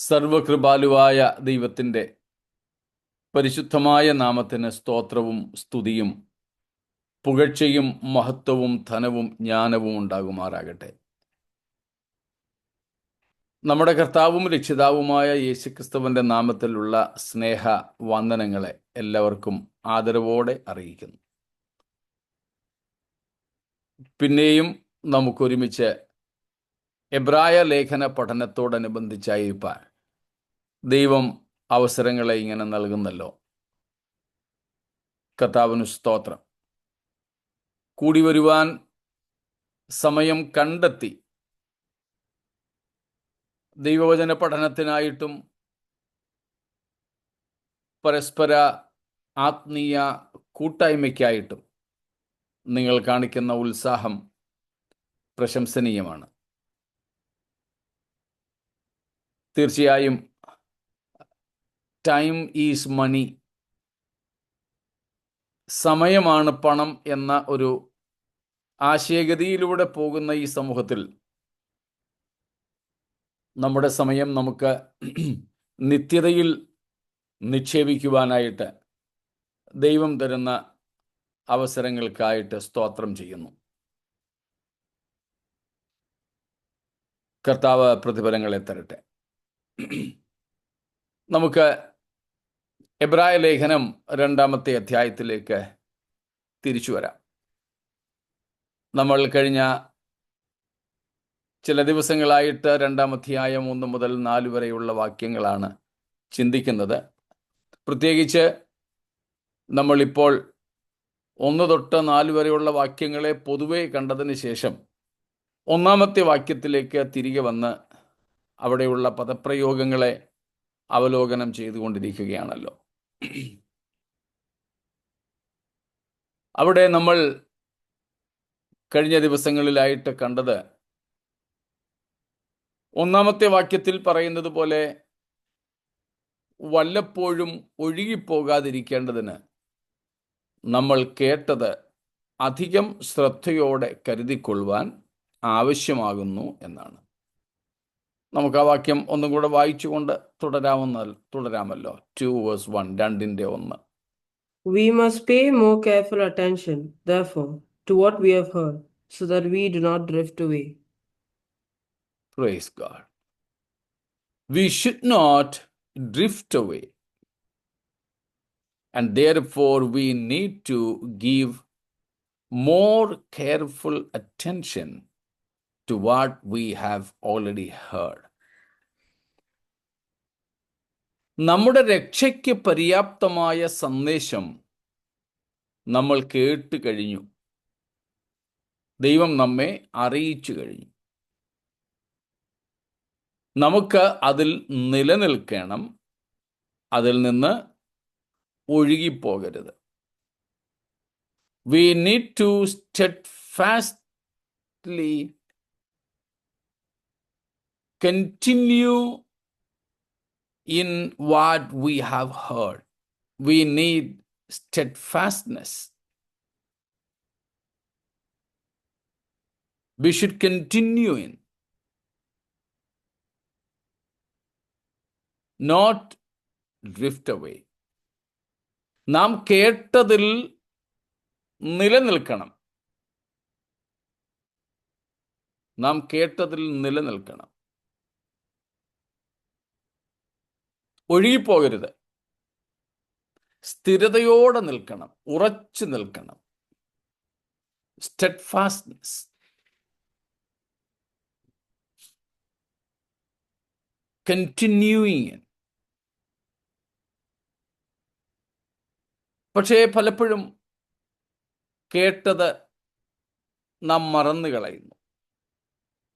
സർവകൃപാലുവായ ദൈവത്തിൻ്റെ പരിശുദ്ധമായ നാമത്തിന് സ്തോത്രവും സ്തുതിയും പുകഴ്ചയും മഹത്വവും ധനവും ജ്ഞാനവും ഉണ്ടാകുമാറാകട്ടെ. നമ്മുടെ കർത്താവും രക്ഷിതാവുമായ യേശുക്രിസ്തുവിൻ്റെ നാമത്തിലുള്ള സ്നേഹ വന്ദനങ്ങളെ എല്ലാവർക്കും ആദരവോടെ അറിയിക്കുന്നു. പിന്നെയും നമുക്കൊരുമിച്ച് എബ്രായ ലേഖന പഠനത്തോടനുബന്ധിച്ചായിരിക്കാൻ ദൈവം അവസരങ്ങളെ ഇങ്ങനെ നൽകുന്നല്ലോ. കർത്താവിന് സ്തോത്രം. കൂടി വരുവാൻ സമയം കണ്ടെത്തി ദൈവവചന പഠനത്തിനായിട്ടും പരസ്പര ആത്മീയ കൂട്ടായ്മയ്ക്കായിട്ടും നിങ്ങൾ കാണിക്കുന്ന ഉത്സാഹം പ്രശംസനീയമാണ്. തീർച്ചയായും ടൈം ഈസ് മണി, സമയമാണ് പണം എന്ന ഒരു ആശയഗതിയിലൂടെ പോകുന്ന ഈ സമൂഹത്തിൽ നമ്മുടെ സമയം നമുക്ക് നിത്യതയിൽ നിക്ഷേപിക്കുവാനായിട്ട് ദൈവം തരുന്ന അവസരങ്ങൾക്കായിട്ട് സ്തോത്രം ചെയ്യുന്നു. കർത്താവ് പ്രതിഫലങ്ങളെ തരട്ടെ. നമുക്ക് എബ്രായ ലേഖനം 2-ാമത്തെ അധ്യായത്തിലേക്ക് തിരിച്ചു വരാം. നമ്മൾ കഴിഞ്ഞ ചില ദിവസങ്ങളായിട്ട് 2-ാം അധ്യായം 1 മുതൽ 4 വരെയുള്ള വാക്യങ്ങളാണ് ചിന്തിക്കുന്നത്. പ്രത്യേകിച്ച് നമ്മളിപ്പോൾ 1 തൊട്ട് 4 വരെയുള്ള വാക്യങ്ങളെ പൊതുവെ കണ്ടതിന് ശേഷം 1-ാമത്തെ വാക്യത്തിലേക്ക് തിരികെ വന്ന് അവിടെയുള്ള പദപ്രയോഗങ്ങളെ അവലോകനം ചെയ്തുകൊണ്ടിരിക്കുകയാണല്ലോ. അവിടെ നമ്മൾ കഴിഞ്ഞ ദിവസങ്ങളിലായിട്ട് കണ്ടത് 1-ാമത്തെ വാക്യത്തിൽ പറയുന്നത് പോലെ വല്ലപ്പോഴും ഒഴുകിപ്പോകാതിരിക്കേണ്ടതിന് നമ്മൾ കേട്ടത് അധികം ശ്രദ്ധയോടെ കരുതിക്കൊള്ളുവാൻ ആവശ്യമാകുന്നു എന്നാണ്. നമുക്ക് ആ വാക്യം ഒന്നും കൂടെ വായിച്ചുകൊണ്ട് തുടരാമല്ലോ. 2:1, 2:1. We must pay more careful attention, therefore, to what we have heard, so that we do not drift away. Praise God. We should not drift away. And therefore, we need to give more careful attention to what we have already heard. നമ്മുടെ രക്ഷയ്ക്ക് പര്യാപ്തമായ സന്ദേശം നമ്മൾ കേട്ട് കഴിഞ്ഞു. ദൈവം നമ്മെ അറിയിച്ചു കഴിഞ്ഞു. നമുക്ക് അതിൽ നിലനിൽക്കണം, അതിൽ നിന്ന് ഒഴുകിപ്പോകരുത്. We need to steadfastly continue in what we have heard. We need steadfastness. We should continue in, not drift away. നാം കേട്ടതിൽ നിലനിൽക്കണം. നാം കേട്ടതിൽ നിലനിൽക്കണം, ഒഴുകിപ്പോകരുത്. സ്ഥിരതയോടെ നിൽക്കണം, ഉറച്ചു നിൽക്കണം. steadfastness. continuing in. പക്ഷേ പലപ്പോഴും കേട്ടത് നാം മറന്നു കളയുന്നു.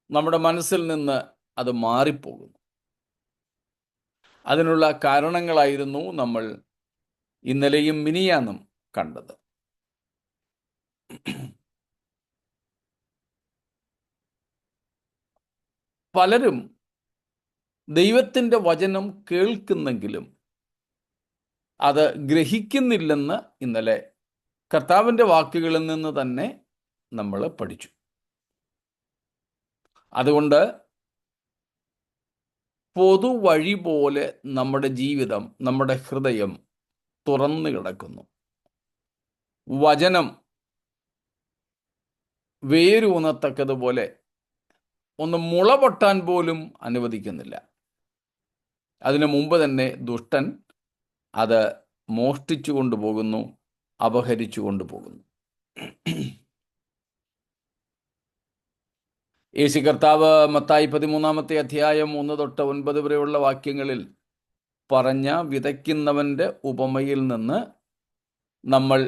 നമ്മുടെ മനസ്സിൽ നിന്ന് അത് മാറിപ്പോകുന്നു. അതിനുള്ള കാരണങ്ങളായിരുന്നു നമ്മൾ ഇന്നലെയും മിനിയാന്നും കണ്ടത്. പലരും ദൈവത്തിൻ്റെ വചനം കേൾക്കുന്നെങ്കിലും അത് ഗ്രഹിക്കുന്നില്ലെന്ന് ഇന്നലെ കർത്താവിൻ്റെ വാക്കുകളിൽ നിന്ന് തന്നെ നമ്മൾ പഠിച്ചു. അതുകൊണ്ട് പൊതുവഴി പോലെ നമ്മുടെ ജീവിതം, നമ്മുടെ ഹൃദയം തുറന്നു കിടക്കുന്നു. വചനം വേരൂന്നത്തക്കതുപോലെ ഒന്ന് മുള പൊട്ടാൻ പോലും അനുവദിക്കുന്നില്ല. അതിനു മുമ്പ് തന്നെ ദുഷ്ടൻ അത് മോഷ്ടിച്ചു കൊണ്ടുപോകുന്നു, അപഹരിച്ചു കൊണ്ടുപോകുന്നു. യേശു കർത്താവ് മത്തായി 13 അധ്യായം 1 തൊട്ട് 9 വരെയുള്ള വാക്യങ്ങളിൽ പറഞ്ഞ വിതയ്ക്കുന്നവന്റെ ഉപമയിൽ നിന്ന് നമ്മൾ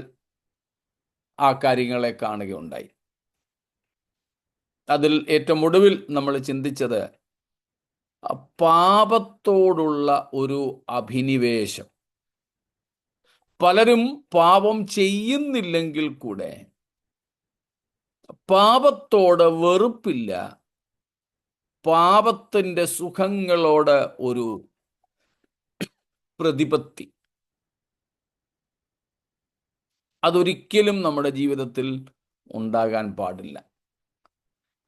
ആ കാര്യങ്ങളെ കാണുകയുണ്ടായി. അതിൽ ഏറ്റവും ഒടുവിൽ നമ്മൾ ചിന്തിച്ചത് പാപത്തോടുള്ള ഒരു അഭിനിവേശം. പലരും പാപം ചെയ്യുന്നില്ലെങ്കിൽ കൂടെ പാപത്തോട് വെറുപ്പില്ല, പാപത്തിൻ്റെ സുഖങ്ങളോട് ഒരു പ്രതിപത്തി. അതൊരിക്കലും നമ്മുടെ ജീവിതത്തിൽ ഉണ്ടാകാൻ പാടില്ല.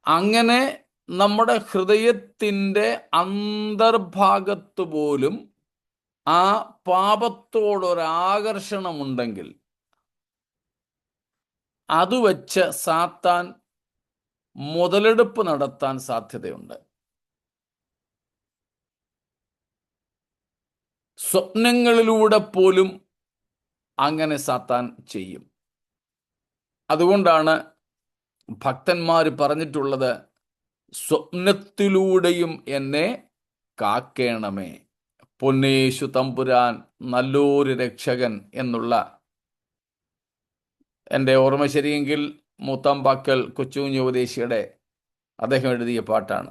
അങ്ങനെ നമ്മുടെ ഹൃദയത്തിൻ്റെ അന്തർഭാഗത്ത് പോലും ആ പാപത്തോടൊരാകർഷണമുണ്ടെങ്കിൽ അത് വെച്ച് സാത്താൻ മുതലെടുപ്പ് നടത്താൻ സാധ്യതയുണ്ട്. സ്വപ്നങ്ങളിലൂടെ പോലും അങ്ങനെ സാത്താൻ ചെയ്യും. അതുകൊണ്ടാണ് ഭക്തന്മാർ പറഞ്ഞിട്ടുള്ളത്, സ്വപ്നത്തിലൂടെയും എന്നെ കാക്കേണമേ, പൊന്നേശു തമ്പുരാൻ നല്ലൊരു രക്ഷകൻ എന്നുള്ള, എൻ്റെ ഓർമ്മ ശരിയെങ്കിൽ മൂത്താമ്പാക്കൽ കൊച്ചുകുഞ്ഞ് ഉപദേശിയുടെ അദ്ദേഹം എഴുതിയ പാട്ടാണ്.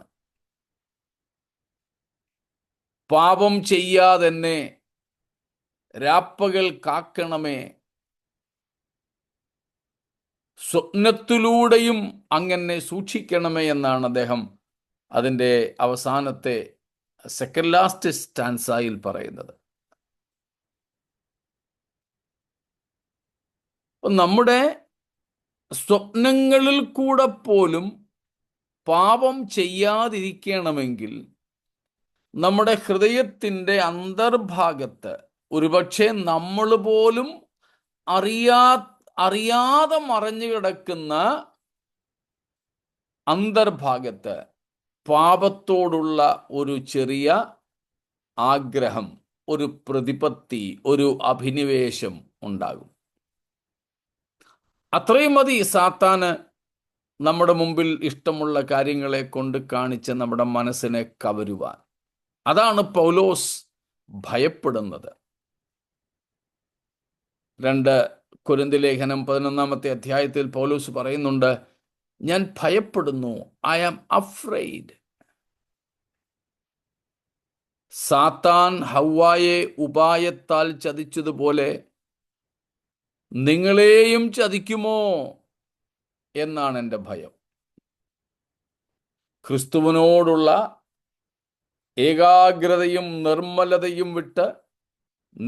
പാപം ചെയ്യാതെന്നെ രാപ്പകൽ കാക്കണമേ, സ്വപ്നത്തിലൂടെയും അങ്ങനെ സൂക്ഷിക്കണമേ എന്നാണ് അദ്ദേഹം അതിൻ്റെ അവസാനത്തെ സെക്കൻഡ് ലാസ്റ്റ് സ്റ്റാൻസായിൽ പറയുന്നത്. നമ്മുടെ സ്വപ്നങ്ങളിൽ കൂടെ പോലും പാപം ചെയ്യാതിരിക്കണമെങ്കിൽ നമ്മുടെ ഹൃദയത്തിൻ്റെ അന്തർഭാഗത്ത്, ഒരുപക്ഷെ നമ്മൾ പോലും അറിയാതെ മറഞ്ഞു കിടക്കുന്ന അന്തർഭാഗത്ത് പാപത്തോടുള്ള ഒരു ചെറിയ ആഗ്രഹം, ഒരു പ്രതിപത്തി, ഒരു അഭിനിവേശം ഉണ്ടാകും. അത്രയും മതി സാത്താന് നമ്മുടെ മുമ്പിൽ ഇഷ്ടമുള്ള കാര്യങ്ങളെ കൊണ്ട് കാണിച്ച് നമ്മുടെ മനസ്സിനെ കവരുവാൻ. അതാണ് പൗലോസ് ഭയപ്പെടുന്നത്. 2 കൊരിന്ത്യർ ലേഖനം 11 അധ്യായത്തിൽ പൗലോസ് പറയുന്നുണ്ട്, ഞാൻ ഭയപ്പെടുന്നു, ഐ ആം അഫ്രെയ്ഡ്. സാത്താൻ ഹവ്വായെ ഉപായത്താൽ ചതിച്ചതുപോലെ നിങ്ങളെയും ചതിക്കുമോ എന്നാണ് എൻ്റെ ഭയം. ക്രിസ്തുവിനോടുള്ള ഏകാഗ്രതയും നിർമ്മലതയും വിട്ട്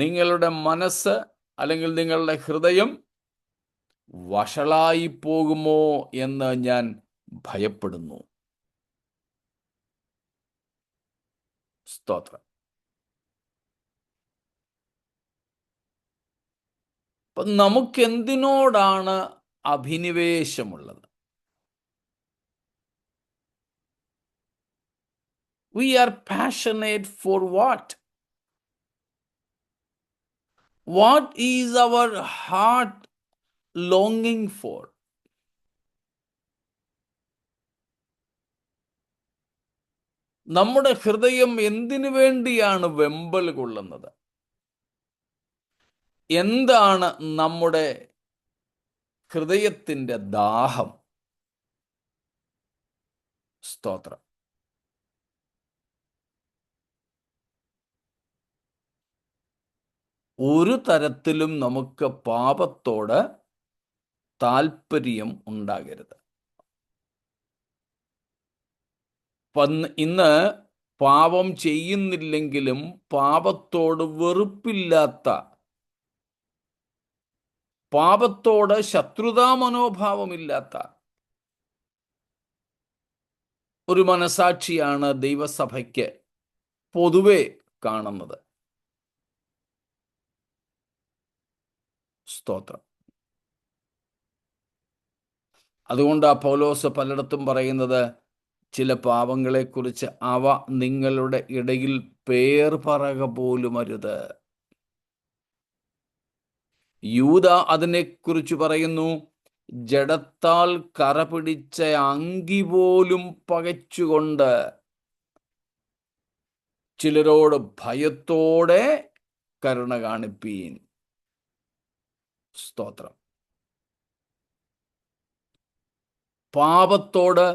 നിങ്ങളുടെ മനസ്സ് അല്ലെങ്കിൽ നിങ്ങളുടെ ഹൃദയം വഷളായി പോകുമോ എന്ന് ഞാൻ ഭയപ്പെടുന്നു. സ്തോത്രം. അപ്പം നമുക്കെന്തിനോടാണ് അഭിനിവേശമുള്ളത്? We are passionate for what? What is our heart longing for? നമ്മുടെ ഹൃദയം എന്തിനു വേണ്ടിയാണ് വെമ്പൽ കൊള്ളുന്നത്? എന്താണ് നമ്മുടെ ഹൃദയത്തിൻ്റെ ദാഹം? സ്തോത്രം. ഒരു തരത്തിലും നമുക്ക് പാപത്തോട് താല്പര്യം ഉണ്ടാകരുത്. ഇന്ന് പാപം ചെയ്യുന്നില്ലെങ്കിലും പാപത്തോട് വെറുപ്പില്ലാത്ത, പാപത്തോട് ശത്രുതാ മനോഭാവമില്ലാത്ത ഒരു മനസാക്ഷിയാണ് ദൈവസഭയ്ക്ക് പൊതുവെ കാണുന്നത്. സ്തോത്രം. അതുകൊണ്ട് പൗലോസ് പലയിടത്തും പറയുന്നത്, ചില പാപങ്ങളെക്കുറിച്ച് അവ നിങ്ങളുടെ ഇടയിൽ പേർ പറക പോലും അരുത്. യൂദ അതിനെക്കുറിച്ച് പറയുന്നു, ജഡത്താൽ കറ പിടിച്ച അങ്കി പോലും പകച്ചുകൊണ്ട് ചിലരോട് ഭയത്തോടെ കരുണ കാണിപ്പീൻ. സ്തോത്രം. പാപത്തോട്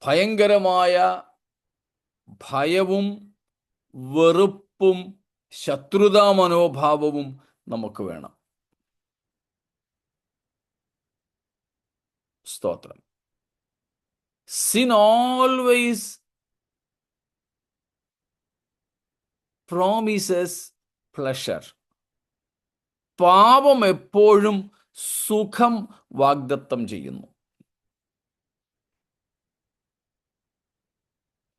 ഭയങ്കരമായ ഭയവും വെറുപ്പും ശത്രുതാ മനോഭാവവും നമുക്ക് വേണം. സ്തോത്രം. Sin always promises pleasure. പാപം എപ്പോഴും സുഖം വാഗ്ദത്തം ചെയ്യുന്നു.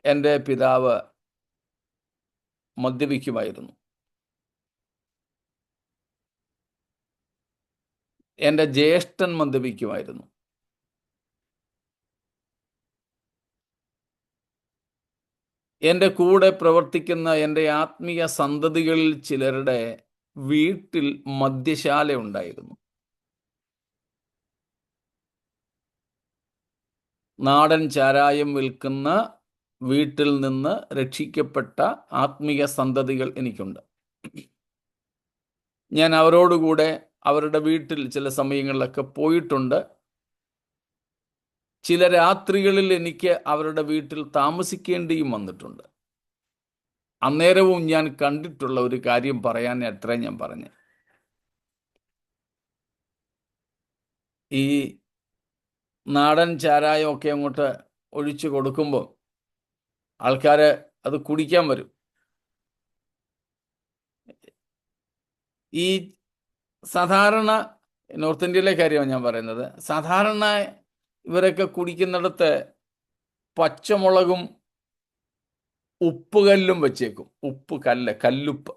എൻ്റെ പിതാവ് മദ്യപിക്കുമായിരുന്നു. എൻ്റെ ജ്യേഷ്ഠൻ മദ്യപിക്കുമായിരുന്നു. എൻ്റെ കൂടെ പ്രവർത്തിക്കുന്ന എൻ്റെ ആത്മീയ സന്തതികളിൽ ചിലരുടെ വീട്ടിൽ മദ്യശാല ഉണ്ടായിരുന്നു. നാടൻ ചാരായം വിൽക്കുന്ന വീട്ടിൽ നിന്ന് രക്ഷിക്കപ്പെട്ട ആത്മീയ സന്തതികൾ എനിക്കുണ്ട്. ഞാൻ അവരോടുകൂടെ അവരുടെ വീട്ടിൽ ചില സമയങ്ങളിലൊക്കെ പോയിട്ടുണ്ട്. ചില രാത്രികളിൽ എനിക്ക് അവരുടെ വീട്ടിൽ താമസിക്കേണ്ടിയും വന്നിട്ടുണ്ട്. അന്നേരവും ഞാൻ കണ്ടിട്ടുള്ള ഒരു കാര്യം പറയാൻ അത്രയും ഞാൻ പറഞ്ഞു. ഈ നാടൻ ചാരായമൊക്കെ അങ്ങോട്ട് ഒഴിച്ചു കൊടുക്കുമ്പോൾ ആൾക്കാർ അത് കുടിക്കാൻ വരും. ഈ സാധാരണ നോർത്ത് ഇന്ത്യയിലെ കാര്യമാണ് ഞാൻ പറയുന്നത്. സാധാരണ ഇവരൊക്കെ കുടിക്കുന്നിടത്ത് പച്ചമുളകും ഉപ്പുകല്ലും വെച്ചേക്കും. കല്ലുപ്പ്.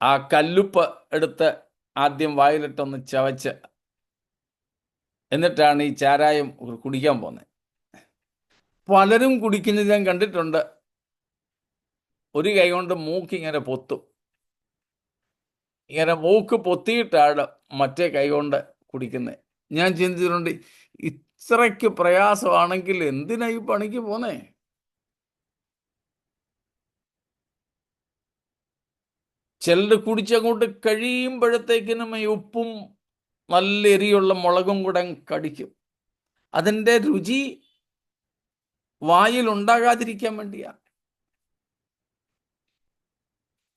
ആ കല്ലുപ്പ് എടുത്ത് ആദ്യം വായിലിട്ടൊന്ന് ചവച്ച് എന്നിട്ടാണ് ഈ ചാരായം കുടിക്കാൻ പോകുന്നത്. പലരും കുടിക്കുന്നത് ഞാൻ കണ്ടിട്ടുണ്ട്. ഒരു കൈ കൊണ്ട് മൂക്ക് ഇങ്ങനെ പൊത്തും. ഇങ്ങനെ മൂക്ക് പൊത്തിയിട്ടാണ് മറ്റേ കൈ കൊണ്ട് കുടിക്കുന്നത്. ഞാൻ ചിന്തിച്ചിട്ടുണ്ട്, ഇത്രയ്ക്ക് പ്രയാസമാണെങ്കിൽ എന്തിനാ ഈ പണിക്ക് പോന്നേ? ചിലർ കുടിച്ചങ്ങോട്ട് കഴിയുമ്പോഴത്തേക്കിനും ഈ ഉപ്പും നല്ല എരിയുള്ള മുളകും കൂടെ കടിക്കും. അതിൻ്റെ രുചി വായിൽ ഉണ്ടാകാതിരിക്കാൻ വേണ്ടിയാ.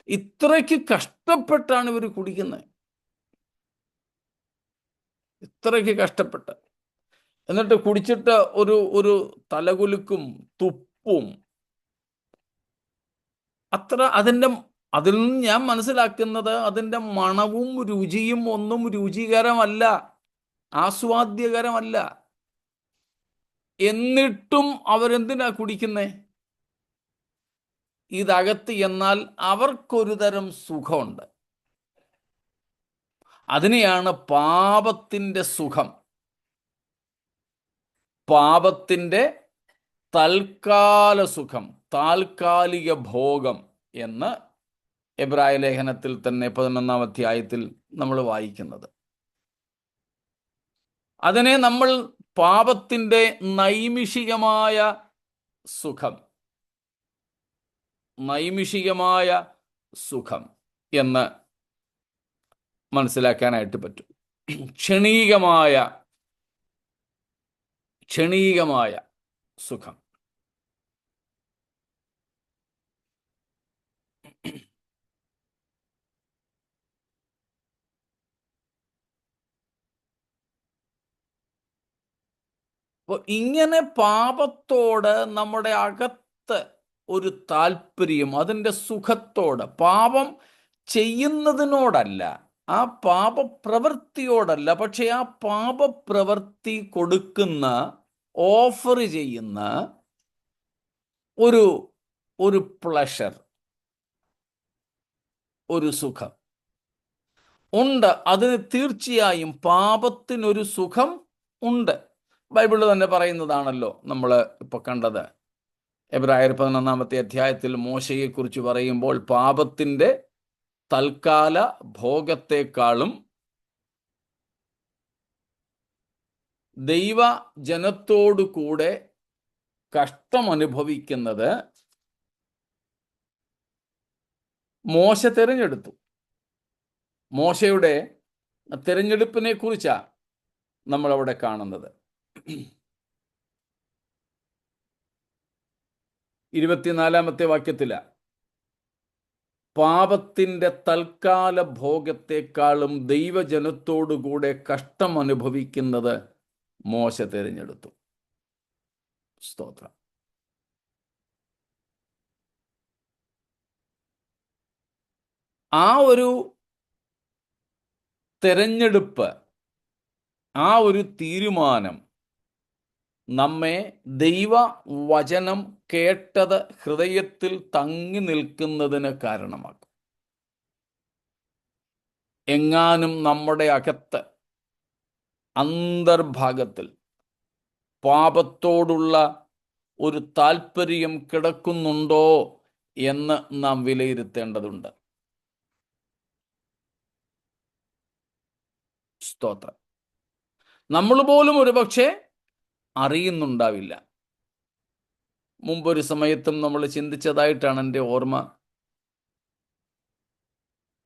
ഇത്രയ്ക്ക് കഷ്ടപ്പെട്ടാണ് ഇവർ കുടിക്കുന്നത്. ഇത്രയ്ക്ക് കഷ്ടപ്പെട്ട്. എന്നിട്ട് കുടിച്ചിട്ട് ഒരു തലകുലുക്കും തുപ്പും. അതിൽ നിന്ന് ഞാൻ മനസ്സിലാക്കുന്നത്, അതിൻ്റെ മണവും രുചിയും ഒന്നും രുചികരമല്ല, ആസ്വാദ്യകരമല്ല. എന്നിട്ടും അവരെന്തിനാ കുടിക്കുന്നേ? ഇതകത്ത് എന്നാൽ അവർക്കൊരു തരം സുഖമുണ്ട്. അതിനെയാണ് പാപത്തിൻ്റെ സുഖം, പാപത്തിൻ്റെ തൽക്കാല സുഖം, താൽക്കാലിക ഭോഗം എന്ന് എബ്രായ ലേഖനത്തിൽ തന്നെ 11-ാം അധ്യായത്തിൽ നമ്മൾ വായിക്കുന്നത്. അതിനെ നമ്മൾ പാപത്തിൻ്റെ നൈമിഷികമായ സുഖം എന്ന് മനസ്സിലാക്കാനായിട്ട് പറ്റും. ക്ഷണികമായ സുഖം. അപ്പോൾ ഇങ്ങനെ പാപത്തോട് നമ്മുടെ അകത്ത് ഒരു താല്പര്യം, അതിൻ്റെ സുഖത്തോട്, പാപം ചെയ്യുന്നതിനോടല്ല, ആ പാപപ്രവൃത്തിയോടല്ല, പക്ഷെ ആ പാപപ്രവൃത്തി കൊടുക്കുന്ന ഓഫർ ചെയ്യുന്ന ഒരു ഒരു പ്ലഷർ, ഒരു സുഖം ഉണ്ട്. അതിന് തീർച്ചയായും പാപത്തിനൊരു സുഖം ഉണ്ട്. ബൈബിളിൽ തന്നെ പറയുന്നതാണല്ലോ നമ്മൾ ഇപ്പോൾ കണ്ടത്. എബ്രായർ 11-ാമത്തെ അധ്യായത്തിൽ മോശയെക്കുറിച്ച് പറയുമ്പോൾ പാപത്തിൻ്റെ തൽക്കാല ഭോഗത്തെക്കാളും ദൈവജനത്തോടു കൂടെ കഷ്ടമനുഭവിക്കുന്നത് മോശ തിരഞ്ഞെടുത്തു. മോശയുടെ തിരഞ്ഞെടുപ്പിനെ കുറിച്ചാണ് നമ്മളവിടെ കാണുന്നത്. 24-ാമത്തെ വാക്യത്തില് പാപത്തിൻ്റെ തൽക്കാല ഭോഗത്തെക്കാളും ദൈവജനത്തോടുകൂടെ കഷ്ടം അനുഭവിക്കുന്നത് മോശ തിരഞ്ഞെടുത്തു. സ്തോത്രം. ആ ഒരു തിരഞ്ഞെടുപ്പ്, ആ ഒരു തീരുമാനം നമ്മെ ദൈവവചനം കേട്ടത് ഹൃദയത്തിൽ തങ്ങി നിൽക്കുന്നതിന് കാരണമാക്കും. എങ്ങാനും നമ്മുടെ അകത്ത് അന്തർഭാഗത്തിൽ പാപത്തോടുള്ള ഒരു താല്പര്യം കിടക്കുന്നുണ്ടോ എന്ന് നാം വിലയിരുത്തേണ്ടതുണ്ട്. സ്തോത്രം. നമ്മൾ പോലും ഒരുപക്ഷെ അറിയുന്നുണ്ടാവില്ല. മുമ്പൊരു സമയത്തും നമ്മൾ ചിന്തിച്ചതായിട്ടാണ് എൻ്റെ ഓർമ്മ.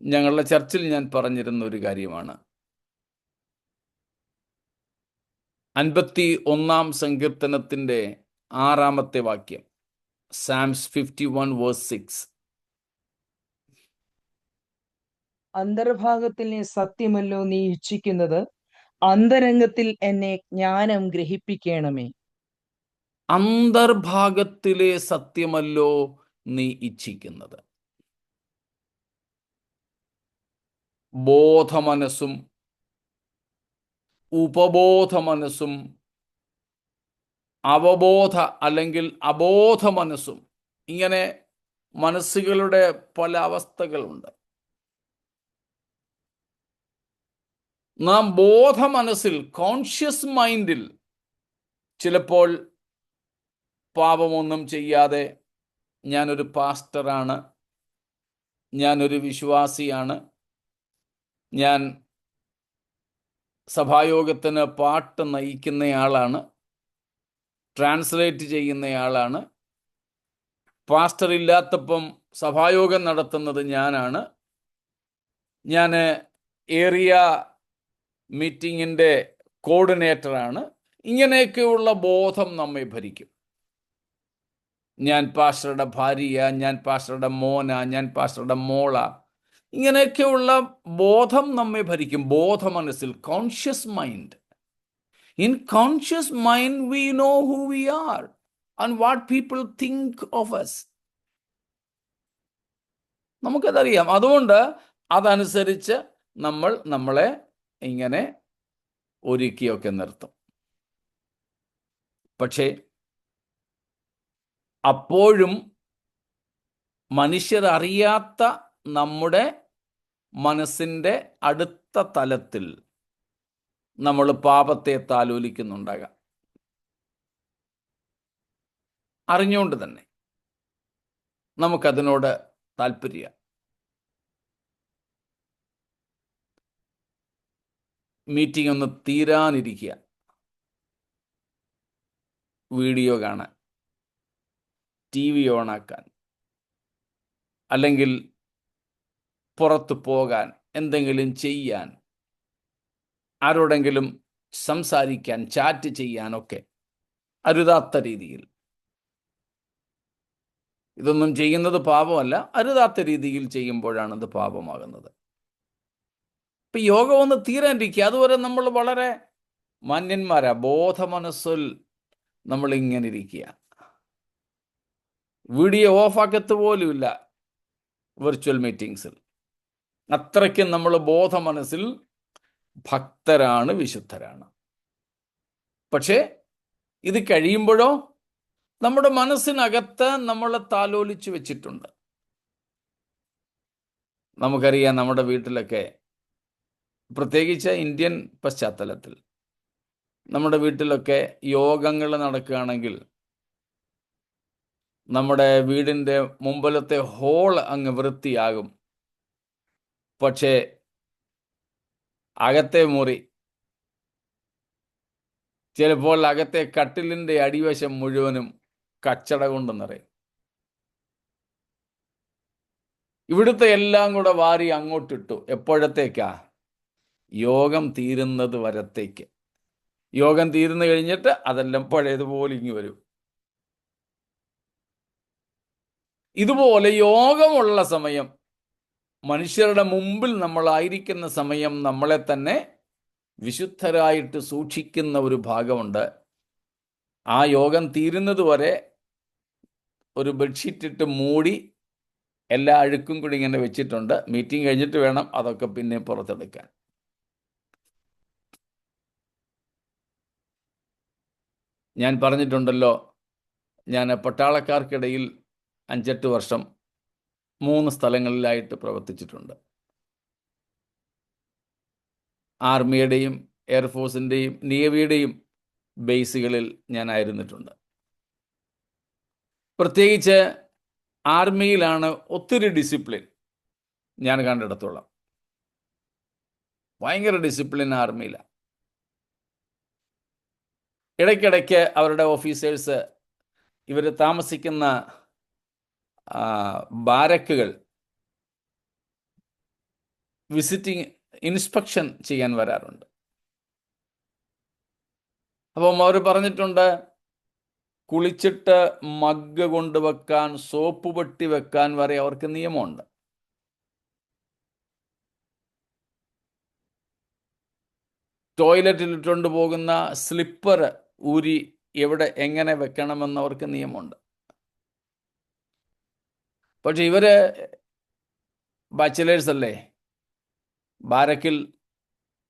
ഞങ്ങളുടെ ചർച്ചിൽ ഞാൻ പറഞ്ഞിരുന്ന ഒരു കാര്യമാണ്. 51-ാം സങ്കീർത്തനത്തിൻ്റെ 6-ാമത്തെ വാക്യം, Psalms 51:6. അന്തർഭാഗത്തിലെ സത്യമല്ലോ നീ ഇച്ഛിക്കുന്നത്, അന്തരംഗത്തിൽ എന്നെ ജ്ഞാനം ഗ്രഹിപ്പിക്കണമേ. അന്തർഭാഗത്തിലെ സത്യമല്ലോ നീ ഇച്ഛിക്കുന്നത്. ബോധമനസ്സും ഉപബോധ മനസ്സും അവബോധ അല്ലെങ്കിൽ അബോധ മനസ്സും, ഇങ്ങനെ മനസ്സുകളുടെ പല അവസ്ഥകളുണ്ട്. നാം ബോധ മനസ്സിൽ, കോൺഷ്യസ് മൈൻഡിൽ ചിലപ്പോൾ പാപമൊന്നും ചെയ്യാതെ ഞാനൊരു പാസ്റ്ററാണ്, ഞാനൊരു വിശ്വാസിയാണ്, ഞാൻ സഭായോഗത്തിന് പാട്ട് നയിക്കുന്നയാളാണ്, ട്രാൻസ്ലേറ്റ് ചെയ്യുന്നയാളാണ്, പാസ്റ്റർ ഇല്ലാത്തപ്പം സഭായോഗം നടത്തുന്നത് ഞാനാണ്, ഞാൻ ഏരിയ മീറ്റിങ്ങിൻ്റെ കോർഡിനേറ്ററാണ്. ഇങ്ങനെയൊക്കെയുള്ള ബോധം നമ്മെ ഭരിക്കും. ഞാൻ പാസ്റ്ററുടെ ഭാര്യ, ഞാൻ പാസ്റ്ററുടെ മോന, ഞാൻ പാസ്റ്ററുടെ മോള, ഇങ്ങനെയൊക്കെയുള്ള ബോധം നമ്മെ ഭരിക്കും. ബോധ മനസ്സിൽ, conscious mind. In conscious mind, we know who we are and what people think of us. നമുക്കതറിയാം. അതുകൊണ്ട് അതനുസരിച്ച് നമ്മൾ നമ്മളെ ഇങ്ങനെ ഒരുക്കിയൊക്കെ നിർത്തും. പക്ഷേ അപ്പോഴും മനുഷ്യരറിയാത്ത നമ്മുടെ മനസ്സിൻ്റെ അടുത്ത തലത്തിൽ നമ്മൾ പാപത്തെ താലോലിക്കുന്നുണ്ടാകാം. അറിഞ്ഞുകൊണ്ട് തന്നെ നമുക്കതിനോട് താല്പര്യം. മീറ്റിംഗ് ഒന്ന് തീരാനിരിക്കുക, വീഡിയോ കാണാൻ, TV ഓണാക്കാൻ, അല്ലെങ്കിൽ പുറത്തു പോകാൻ, എന്തെങ്കിലും ചെയ്യാൻ, ആരോടെങ്കിലും സംസാരിക്കാൻ, ചാറ്റ് ചെയ്യാനൊക്കെ അരുതാത്ത രീതിയിൽ. ഇതൊന്നും ചെയ്യുന്നത് പാപമല്ല, അരുതാത്ത രീതിയിൽ ചെയ്യുമ്പോഴാണ് ഇത് പാപമാകുന്നത്. ഇപ്പം യോഗം ഒന്ന് തീരാനിരിക്കുക, അതുവരെ നമ്മൾ വളരെ മാന്യന്മാരാ, ബോധ മനസ്സിൽ നമ്മളിങ്ങനെ ഇരിക്കുക. വീഡിയോ ഓഫാക്കത്ത് പോലുമില്ല വെർച്വൽ മീറ്റിംഗ്സിൽ. അത്രയ്ക്കും നമ്മൾ ബോധ മനസ്സിൽ ഭക്തരാണ്, വിശുദ്ധരാണ്. പക്ഷേ ഇത് കഴിയുമ്പോഴോ നമ്മുടെ മനസ്സിനകത്ത് നമ്മളെ താലോലിച്ചു വെച്ചിട്ടുണ്ട്. നമുക്കറിയാം, നമ്മുടെ വീട്ടിലൊക്കെ, പ്രത്യേകിച്ച് ഇന്ത്യൻ പശ്ചാത്തലത്തിൽ, നമ്മുടെ വീട്ടിലൊക്കെ യോഗങ്ങൾ നടക്കുകയാണെങ്കിൽ നമ്മുടെ വീടിൻ്റെ മുമ്പിലത്തെ ഹോൾ അങ്ങ് വൃത്തിയാകും. പക്ഷേ അകത്തെ മുറി, ചിലപ്പോൾ അകത്തെ കട്ടിലിൻ്റെ അടിവശം മുഴുവനും കച്ചട കൊണ്ട് നിറയും. ഇവിടുത്തെ എല്ലാം കൂടെ വാരി അങ്ങോട്ടിട്ടു. എപ്പോഴത്തേക്കാ? യോഗം തീരുന്നത് വരത്തേക്ക്. യോഗം തീർന്നു കഴിഞ്ഞിട്ട് അതെല്ലാം പഴയതുപോലെ ഇങ്ങ് വരും. ഇതുപോലെ യോഗമുള്ള സമയം, മനുഷ്യരുടെ മുമ്പിൽ നമ്മളായിരിക്കുന്ന സമയം, നമ്മളെ തന്നെ വിശുദ്ധരായിട്ട് സൂക്ഷിക്കുന്ന ഒരു ഭാഗമുണ്ട്. ആ യോഗം തീരുന്നത് വരെ ഒരു ബെഡ്ഷീറ്റ് ഇട്ട് മൂടി എല്ലാ അഴുക്കും കൂടി ഇങ്ങനെ വെച്ചിട്ടുണ്ട്. മീറ്റിംഗ് കഴിഞ്ഞിട്ട് വേണം അതൊക്കെ പിന്നെ പുറത്തെടുക്കാൻ. ഞാൻ പറഞ്ഞിട്ടുണ്ടല്ലോ, ഞാൻ പട്ടാളക്കാർക്കിടയിൽ 5-8 വർഷം 3 സ്ഥലങ്ങളിലായിട്ട് പ്രവർത്തിച്ചിട്ടുണ്ട്. ആർമിയുടെയും എയർഫോഴ്സിൻ്റെയും നേവിയുടെയും ബേസുകളിൽ ഞാൻ ആയിരുന്നിട്ടുണ്ട്. പ്രത്യേകിച്ച് ആർമിയിലാണ് ഒത്തിരി ഡിസിപ്ലിൻ ഞാൻ കണ്ടിടത്തോളം. ഭയങ്കര ഡിസിപ്ലിൻ ആർമിയിലാണ്. ഇടയ്ക്കിടയ്ക്ക് അവരുടെ ഓഫീസേഴ്സ് ഇവർ താമസിക്കുന്ന ബാരക്കുകൾ വിസിറ്റിംഗ് ഇൻസ്പെക്ഷൻ ചെയ്യാൻ വരാറുണ്ട്. അപ്പം അവർ പറഞ്ഞിട്ടുണ്ട്, കുളിച്ചിട്ട് മഗ്ഗ് കൊണ്ടുവെക്കാൻ, സോപ്പ് പെട്ടി വെക്കാൻ വരെ അവർക്ക് നിയമമുണ്ട്. ടോയ്ലറ്റിൽ ഇട്ടുകൊണ്ട് പോകുന്ന സ്ലിപ്പർ ഊരി എവിടെ എങ്ങനെ വെക്കണമെന്ന് അവർക്ക് നിയമമുണ്ട്. പക്ഷെ ഇവര് ബാച്ചിലേഴ്സ് അല്ലേ, ബാരക്കിൽ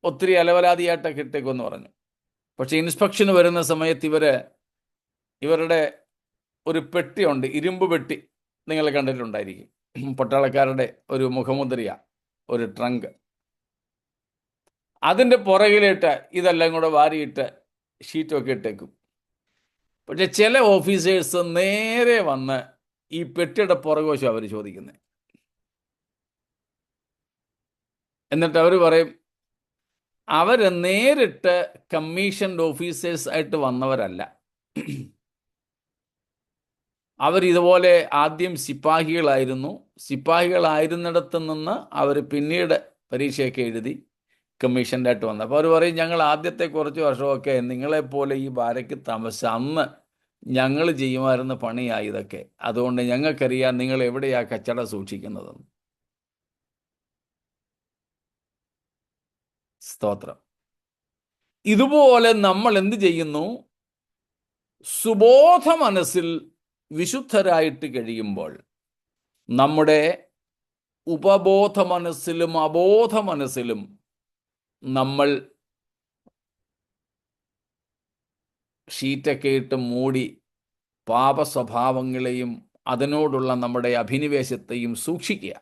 ഒത്തിരി അലവലാതിയായിട്ടൊക്കെ ഇട്ടേക്കുമെന്ന് പറഞ്ഞു. പക്ഷെ ഇൻസ്പെക്ഷന് വരുന്ന സമയത്ത് ഇവരുടെ ഒരു പെട്ടിയുണ്ട്, ഇരുമ്പ് പെട്ടി, നിങ്ങൾ കണ്ടിട്ടുണ്ടായിരിക്കും. പട്ടാളക്കാരുടെ ഒരു മുഖമുദ്രയ, ഒരു ട്രങ്ക്. അതിൻ്റെ പുറകിലിട്ട് ഇതെല്ലാം കൂടെ വാരിയിട്ട് ഷീറ്റൊക്കെ ഇട്ടേക്കും. പക്ഷെ ചില ഓഫീസേഴ്സ് നേരെ വന്ന് ഈ പെട്ടിയുടെ പുറകുവശം അവർ ചോദിക്കുന്നത്. എന്നിട്ട് അവർ പറയും, അവർ നേരിട്ട് കമ്മീഷൻഡ് ഓഫീസേഴ്സ് ആയിട്ട് വന്നവരല്ല. അവരിതുപോലെ ആദ്യം സിപ്പാഹികളായിരുന്നു. സിപ്പാഹികളായിരുന്നിടത്ത് നിന്ന് അവർ പിന്നീട് പരീക്ഷയൊക്കെ എഴുതി കമ്മീഷൻ്റെ ആയിട്ട് വന്നത്. അപ്പോൾ അവർ പറയും, ഞങ്ങൾ ആദ്യത്തെ കുറച്ച് വർഷമൊക്കെ നിങ്ങളെപ്പോലെ ഈ ബാരയ്ക്ക് താമസിച്ച അന്ന് ഞങ്ങൾ ചെയ്യുമായിരുന്ന പണിയായി ഇതൊക്കെ. അതുകൊണ്ട് ഞങ്ങൾക്കറിയാം നിങ്ങൾ എവിടെയാ കച്ചട സൂക്ഷിക്കുന്നതെന്ന്. സ്തോത്രം. ഇതുപോലെ നമ്മൾ എന്ത് ചെയ്യുന്നു? സുബോധ മനസ്സിൽ വിശുദ്ധരായിട്ട് കഴിയുമ്പോൾ നമ്മുടെ ഉപബോധ മനസ്സിലും അബോധ മനസ്സിലും നമ്മൾ ഷീറ്റൊക്കെ ഇട്ട് മൂടി പാപ സ്വഭാവങ്ങളെയും അതിനോടുള്ള നമ്മുടെ അഭിനിവേശത്തെയും സൂക്ഷിക്കുക.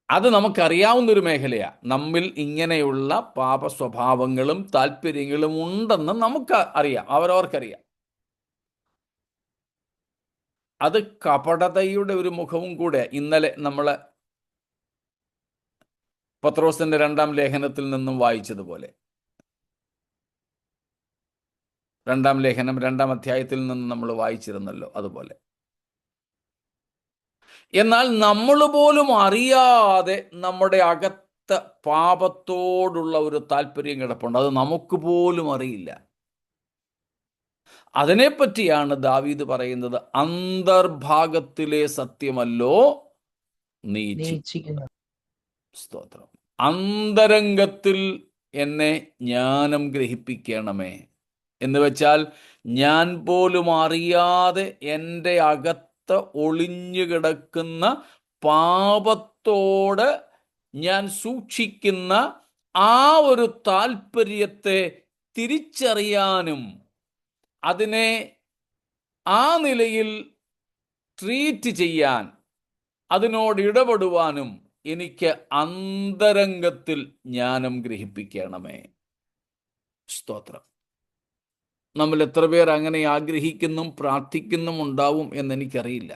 അത് നമുക്കറിയാവുന്നൊരു മേഖലയാണ്. നമ്മിൽ ഇങ്ങനെയുള്ള പാപ സ്വഭാവങ്ങളും താല്പര്യങ്ങളും ഉണ്ടെന്ന് നമുക്ക് അറിയാം, അവരവർക്കറിയാം. അത് കപടതയുടെ ഒരു മുഖവും കൂടെ. ഇന്നലെ നമ്മൾ പത്രോസിന്റെ 2-ാം ലേഖനത്തിൽ നിന്നും വായിച്ചതുപോലെ, 2-ാം ലേഖനം 2-ാം അധ്യായത്തിൽ നിന്ന് നമ്മൾ വായിച്ചിരുന്നല്ലോ അതുപോലെ. എന്നാൽ നമ്മൾ പോലും അറിയാതെ നമ്മുടെ അകത്ത് പാപത്തോടുള്ള ഒരു താല്പര്യം കിടപ്പുണ്ട്. അത് നമുക്ക് പോലും അറിയില്ല. അതിനെപ്പറ്റിയാണ് ദാവീദ് പറയുന്നത്, അന്തർഭാഗത്തിലെ സത്യമല്ലോ നീ ഇച്ഛിക്കുന്നത്. സ്തോത്രം. അന്തരംഗത്തിൽ എന്നെ ജ്ഞാനം ഗ്രഹിപ്പിക്കണമേ എന്ന് വെച്ചാൽ, ഞാൻ പോലും അറിയാതെ എൻ്റെ അകത്ത് ഒളിഞ്ഞു കിടക്കുന്ന പാപത്തോട് ഞാൻ സൂക്ഷിക്കുന്ന ആ ഒരു താല്പര്യത്തെ തിരിച്ചറിയാനും അതിനെ ആ നിലയിൽ ട്രീറ്റ് ചെയ്യാൻ, അതിനോട് ഇടപെടുവാനും എനിക്ക് അന്തരംഗത്തിൽ ജ്ഞാനം ഗ്രഹിപ്പിക്കണമേ. സ്തോത്രം. നമ്മൾ എത്ര പേർ അങ്ങനെ ആഗ്രഹിക്കുന്നും പ്രാർത്ഥിക്കുന്നും ഉണ്ടാവും എന്നെനിക്കറിയില്ല.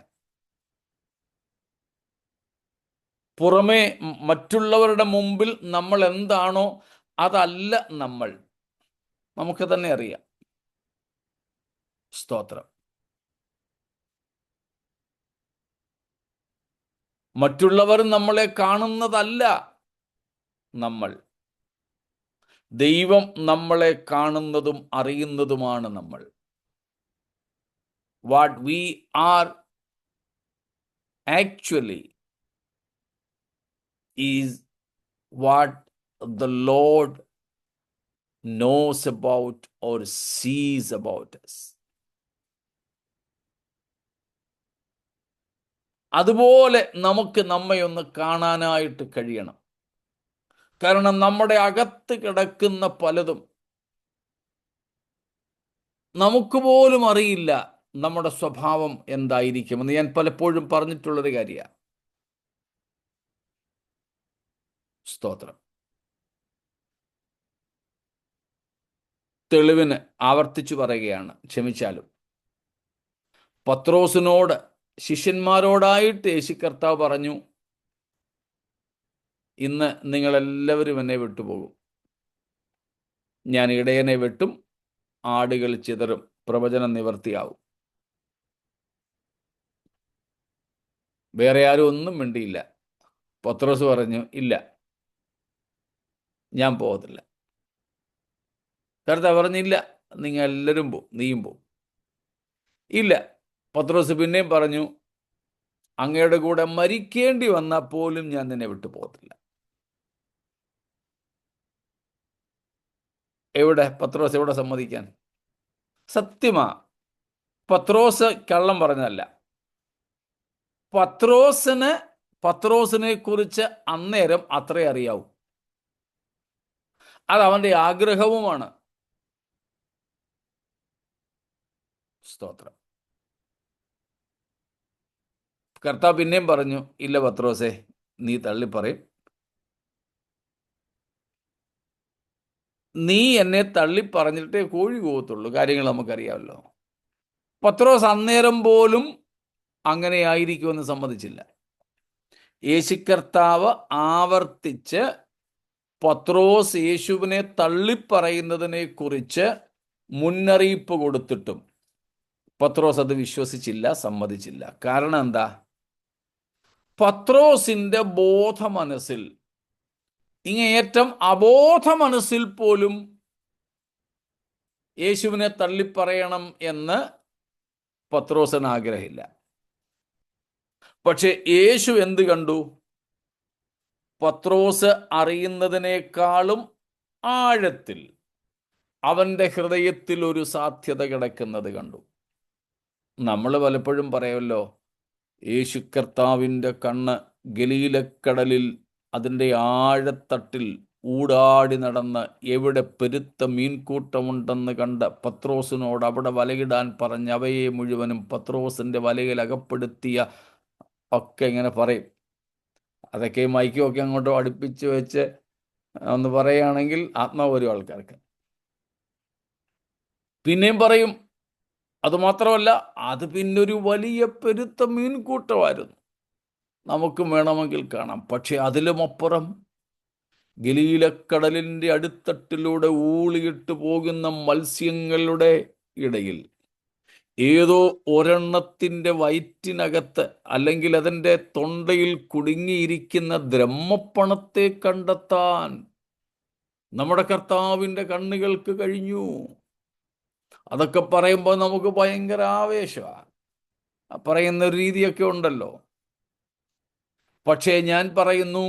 പുറമേ മറ്റുള്ളവരുടെ മുമ്പിൽ നമ്മൾ എന്താണോ അതല്ല നമ്മൾ, നമുക്ക് തന്നെ അറിയാം. സ്തോത്രം. മറ്റുള്ളവർ നമ്മളെ കാണുന്നതല്ല നമ്മൾ, ദൈവം നമ്മളെ കാണുന്നതും അറിയുന്നതുമാണ് നമ്മൾ. What we are actually is what the Lord knows about or sees about us. അതുപോലെ നമുക്ക് നമ്മെ ഒന്ന് കാണാനായിട്ട് കഴിയണം. കാരണം നമ്മുടെ അകത്ത് കിടക്കുന്ന പലതും നമുക്ക് പോലും അറിയില്ല നമ്മുടെ സ്വഭാവം എന്തായിരിക്കുമെന്ന് ഞാൻ പലപ്പോഴും പറഞ്ഞിട്ടുള്ളൊരു കാര്യമാണ്. സ്തോത്രം. തെളിവിന് ആവർത്തിച്ചു പറയുകയാണ്, ക്ഷമിച്ചാലും. പത്രോസിനോട്, ശിഷ്യന്മാരോടായിട്ട് യേശു കർത്താവ് പറഞ്ഞു, ഇന്ന് നിങ്ങളെല്ലാവരും എന്നെ വിട്ടുപോകും. ഞാൻ ഇടയനെ വെട്ടും, ആടുകൾ ചിതറും, പ്രവചനം നിവർത്തിയാവും. വേറെ ആരും ഒന്നും മിണ്ടിയില്ല. പത്രോസ് പറഞ്ഞു, ഇല്ല, ഞാൻ പോകത്തില്ല. കർത്താവ് പറഞ്ഞില്ല, നിങ്ങൾ എല്ലാവരും പോവും, നീയും പോവും. ഇല്ല. പത്രോസ് പിന്നെയും പറഞ്ഞു, അങ്ങയുടെ കൂടെ മരിക്കേണ്ടി വന്നാൽ പോലും ഞാൻ നിന്നെ വിട്ടു പോകത്തില്ല. എവിടെ പത്രോസ് എവിടെ സമ്മതിക്കാൻ? സത്യമാ, പത്രോസ് കള്ളം പറഞ്ഞതല്ല. പത്രോസിനെ കുറിച്ച് അന്നേരം അത്രേ അറിയാവൂ. അത് അവന്റെ ആഗ്രഹവുമാണ്. സ്തോത്രം. കർത്താവ് പിന്നെയും പറഞ്ഞു, ഇല്ല പത്രോസേ, നീ തള്ളിപ്പറയും. നീ എന്നെ തള്ളിപ്പറഞ്ഞിട്ടേ കോഴി പോകത്തുള്ളൂ. കാര്യങ്ങൾ നമുക്കറിയാമല്ലോ. പത്രോസ് അന്നേരം പോലും അങ്ങനെ ആയിരിക്കുമെന്ന് സമ്മതിച്ചില്ല. യേശു കർത്താവ് ആവർത്തിച്ച് പത്രോസ് യേശുവിനെ തള്ളിപ്പറയുന്നതിനെ കുറിച്ച് മുന്നറിയിപ്പ് കൊടുത്തിട്ടും പത്രോസ് അത് വിശ്വസിച്ചില്ല, സമ്മതിച്ചില്ല. കാരണം എന്താ? പത്രോസിന്റെ ബോധമനസ്സിൽ, ഇങ്ങേയറ്റം അബോധ മനസ്സിൽ പോലും യേശുവിനെ തള്ളിപ്പറയണം എന്ന് പത്രോസിന് ആഗ്രഹമില്ല. പക്ഷെ യേശു എന്ത് കണ്ടു? പത്രോസ് അറിയുന്നതിനേക്കാളും ആഴത്തിൽ അവന്റെ ഹൃദയത്തിൽ ഒരു സാധ്യത കിടക്കുന്നത് കണ്ടു. നമ്മൾ പലപ്പോഴും പറയുമല്ലോ, യേശു കർത്താവിൻ്റെ കണ്ണ് ഗലീലക്കടലിൽ അതിൻ്റെ ആഴത്തട്ടിൽ ഊടാടി നടന്ന് എവിടെ പെരുത്ത മീൻകൂട്ടമുണ്ടെന്ന് കണ്ട് പത്രോസിനോട് അവിടെ വലയിടാൻ പറഞ്ഞ് അവയെ മുഴുവനും പത്രോസിൻ്റെ വലയിൽ അകപ്പെടുത്തിയ ഒക്കെ ഇങ്ങനെ പറയും. അതൊക്കെ മൈക്കൊക്കെ അങ്ങോട്ട് അടുപ്പിച്ച് വെച്ച് ഒന്ന് പറയുകയാണെങ്കിൽ ആത്മാവ് വരും ആൾക്കാർക്ക്. പിന്നെയും പറയും. അതുമാത്രമല്ല, അത് പിന്നൊരു വലിയ പെരുത്ത മീൻകൂട്ടമായിരുന്നു. നമുക്കും വേണമെങ്കിൽ കാണാം. പക്ഷെ അതിലുമപ്പുറം ഗലീലക്കടലിൻ്റെ അടിത്തട്ടിലൂടെ ഊളിയിട്ട് പോകുന്ന മത്സ്യങ്ങളുടെ ഇടയിൽ ഏതോ ഒരെണ്ണത്തിൻ്റെ വയറ്റിനകത്ത് അല്ലെങ്കിൽ അതിൻ്റെ തൊണ്ടയിൽ കുടുങ്ങിയിരിക്കുന്ന ബ്രഹ്മപ്പണത്തെ കണ്ടെത്താൻ നമ്മുടെ കർത്താവിൻ്റെ കണ്ണുകൾക്ക് കഴിഞ്ഞു. അതൊക്കെ പറയുമ്പോൾ നമുക്ക് ഭയങ്കര ആവേശമാണ്. പറയുന്ന രീതിയൊക്കെ ഉണ്ടല്ലോ. പക്ഷേ ഞാൻ പറയുന്നു,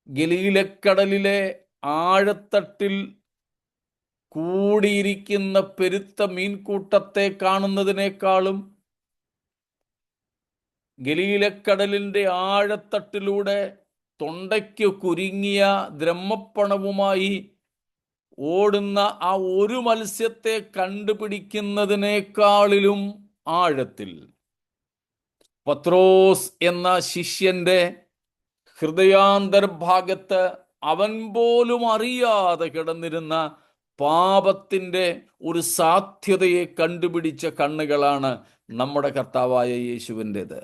ഗലീലക്കടലിലെ ആഴത്തട്ടിൽ കൂടിയിരിക്കുന്ന പെരുത്ത മീൻകൂട്ടത്തെ കാണുന്നതിനേക്കാളും ഗലീലക്കടലിൻ്റെ ആഴത്തട്ടിലൂടെ തൊണ്ടയ്ക്ക് കുരുങ്ങിയ ദ്രഹ്മപ്പണവുമായി ഓടുന്ന ആ ഒരു മത്സ്യത്തെ കണ്ടുപിടിക്കുന്നതിനേക്കാളിലും ആഴത്തിൽ പത്രോസ് എന്ന ശിഷ്യന്റെ ഹൃദയാന്തർഭാഗത്ത് അവൻ പോലും അറിയാതെ കിടന്നിരുന്ന പാപത്തിൻ്റെ ഒരു സാധ്യതയെ കണ്ടുപിടിച്ച കണ്ണുകളാണ് നമ്മുടെ കർത്താവായ യേശുവിൻ്റെത്.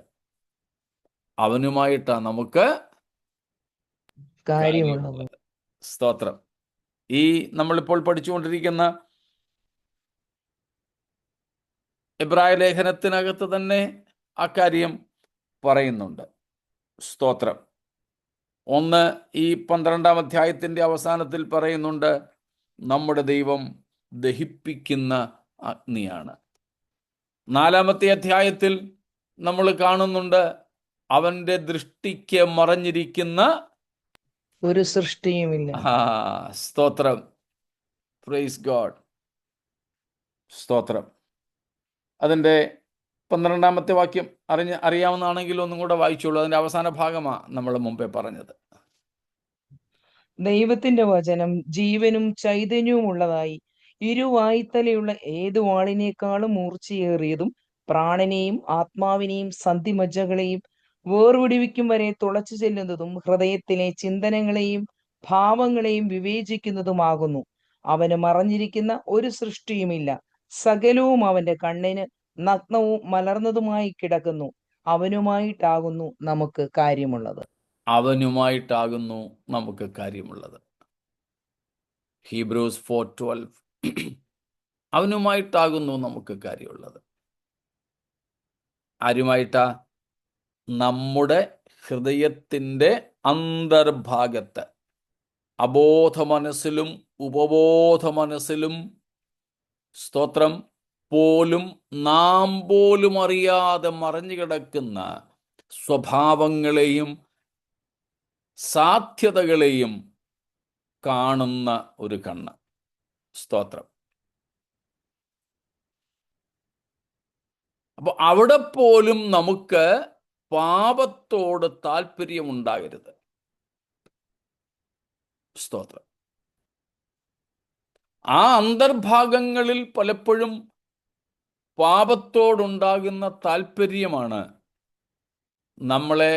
അവനുമായിട്ടാണ് നമുക്ക് കാര്യമുള്ളത്. സ്തോത്രം. ഈ നമ്മളിപ്പോൾ പഠിച്ചുകൊണ്ടിരിക്കുന്ന എബ്രായ ലേഖനത്തിനകത്ത് തന്നെ ആ കാര്യം പറയുന്നുണ്ട്. സ്തോത്രം. 12 അധ്യായത്തിൻ്റെ അവസാനത്തിൽ പറയുന്നുണ്ട്, നമ്മുടെ ദൈവം ദഹിപ്പിക്കുന്ന അഗ്നിയാണ്. 4 അധ്യായത്തിൽ നമ്മൾ കാണുന്നുണ്ട്, അവൻ്റെ ദൃഷ്ടിക്ക് മറഞ്ഞിരിക്കുന്ന ഒരു സൃഷ്ടിയുമില്ല. സ്തോത്രം. Praise God. സ്തോത്രം. അതിൻ്റെ 12 വാക്യം അറിയാവുന്നതാണെങ്കിൽ ഒന്നും കൂടെ വായിച്ചോളൂ. അതിൻ്റെ അവസാന ഭാഗമാണ് നമ്മൾ മുമ്പേ പറഞ്ഞത്. ദൈവത്തിന്റെ വചനം ജീവനും ചൈതന്യവും ഉള്ളതായി ഇരുവായ്ത്തലയുള്ള ഏതു വാളിനേക്കാളും മൂർച്ചയേറിയതും പ്രാണനെയും ആത്മാവിനെയും സന്ധിമജ്ജകളെയും വേർവിടുവിക്കും വരെ തുളച്ചു ചെല്ലുന്നതും ഹൃദയത്തിലെ ചിന്തനങ്ങളെയും ഭാവങ്ങളെയും വിവേചിക്കുന്നതുമാകുന്നു. അവന് മറഞ്ഞിരിക്കുന്ന ഒരു സൃഷ്ടിയുമില്ല. സകലവും അവന്റെ കണ്ണിന് നഗ്നവും മലർന്നതുമായി കിടക്കുന്നു. അവനുമായിട്ടാകുന്നു നമുക്ക് കാര്യമുള്ളത്. അവനുമായിട്ടാകുന്നു നമുക്ക് കാര്യമുള്ളത്. ഹീബ്രൂസ് 4:12. അവനുമായിട്ടാകുന്നു നമുക്ക് കാര്യമുള്ളത്. ആരുമായിട്ടാ? നമ്മുടെ ഹൃദയത്തിൻ്റെ അന്തർഭാഗത്ത്, അബോധ മനസ്സിലും ഉപബോധ മനസ്സിലും, സ്തോത്രം, പോലും നാം പോലും അറിയാതെ മറഞ്ഞു കിടക്കുന്ന സ്വഭാവങ്ങളെയും സാധ്യതകളെയും കാണുന്ന ഒരു കണ്ണ്. സ്തോത്രം. അപ്പോൾ അവിടെ പോലും നമുക്ക് പാപത്തോട് താല്പര്യമുണ്ടാകരുത്. സ്തോത്രം. ആ അന്തർഭാഗങ്ങളിൽ പലപ്പോഴും പാപത്തോടുണ്ടാകുന്ന താല്പര്യമാണ് നമ്മളെ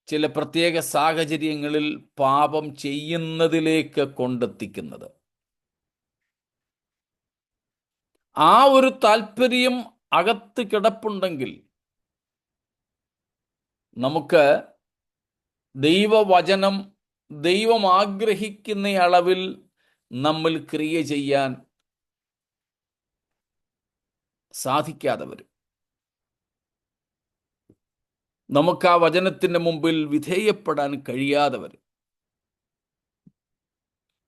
ചില പ്രത്യേക സാഹചര്യങ്ങളിൽ പാപം ചെയ്യുന്നതിലേക്ക് കൊണ്ടെത്തിക്കുന്നത്. ആ ഒരു താല്പര്യം അകത്ത് കിടപ്പുണ്ടെങ്കിൽ നമുക്ക് ദൈവവചനം ദൈവം ആഗ്രഹിക്കുന്ന അളവിൽ നമ്മൾ ക്രിയ ചെയ്യാൻ സാധിക്കാതെ വരും. നമുക്ക് ആ വചനത്തിൻ്റെ മുമ്പിൽ വിധേയപ്പെടാൻ കഴിയാതെ വരും.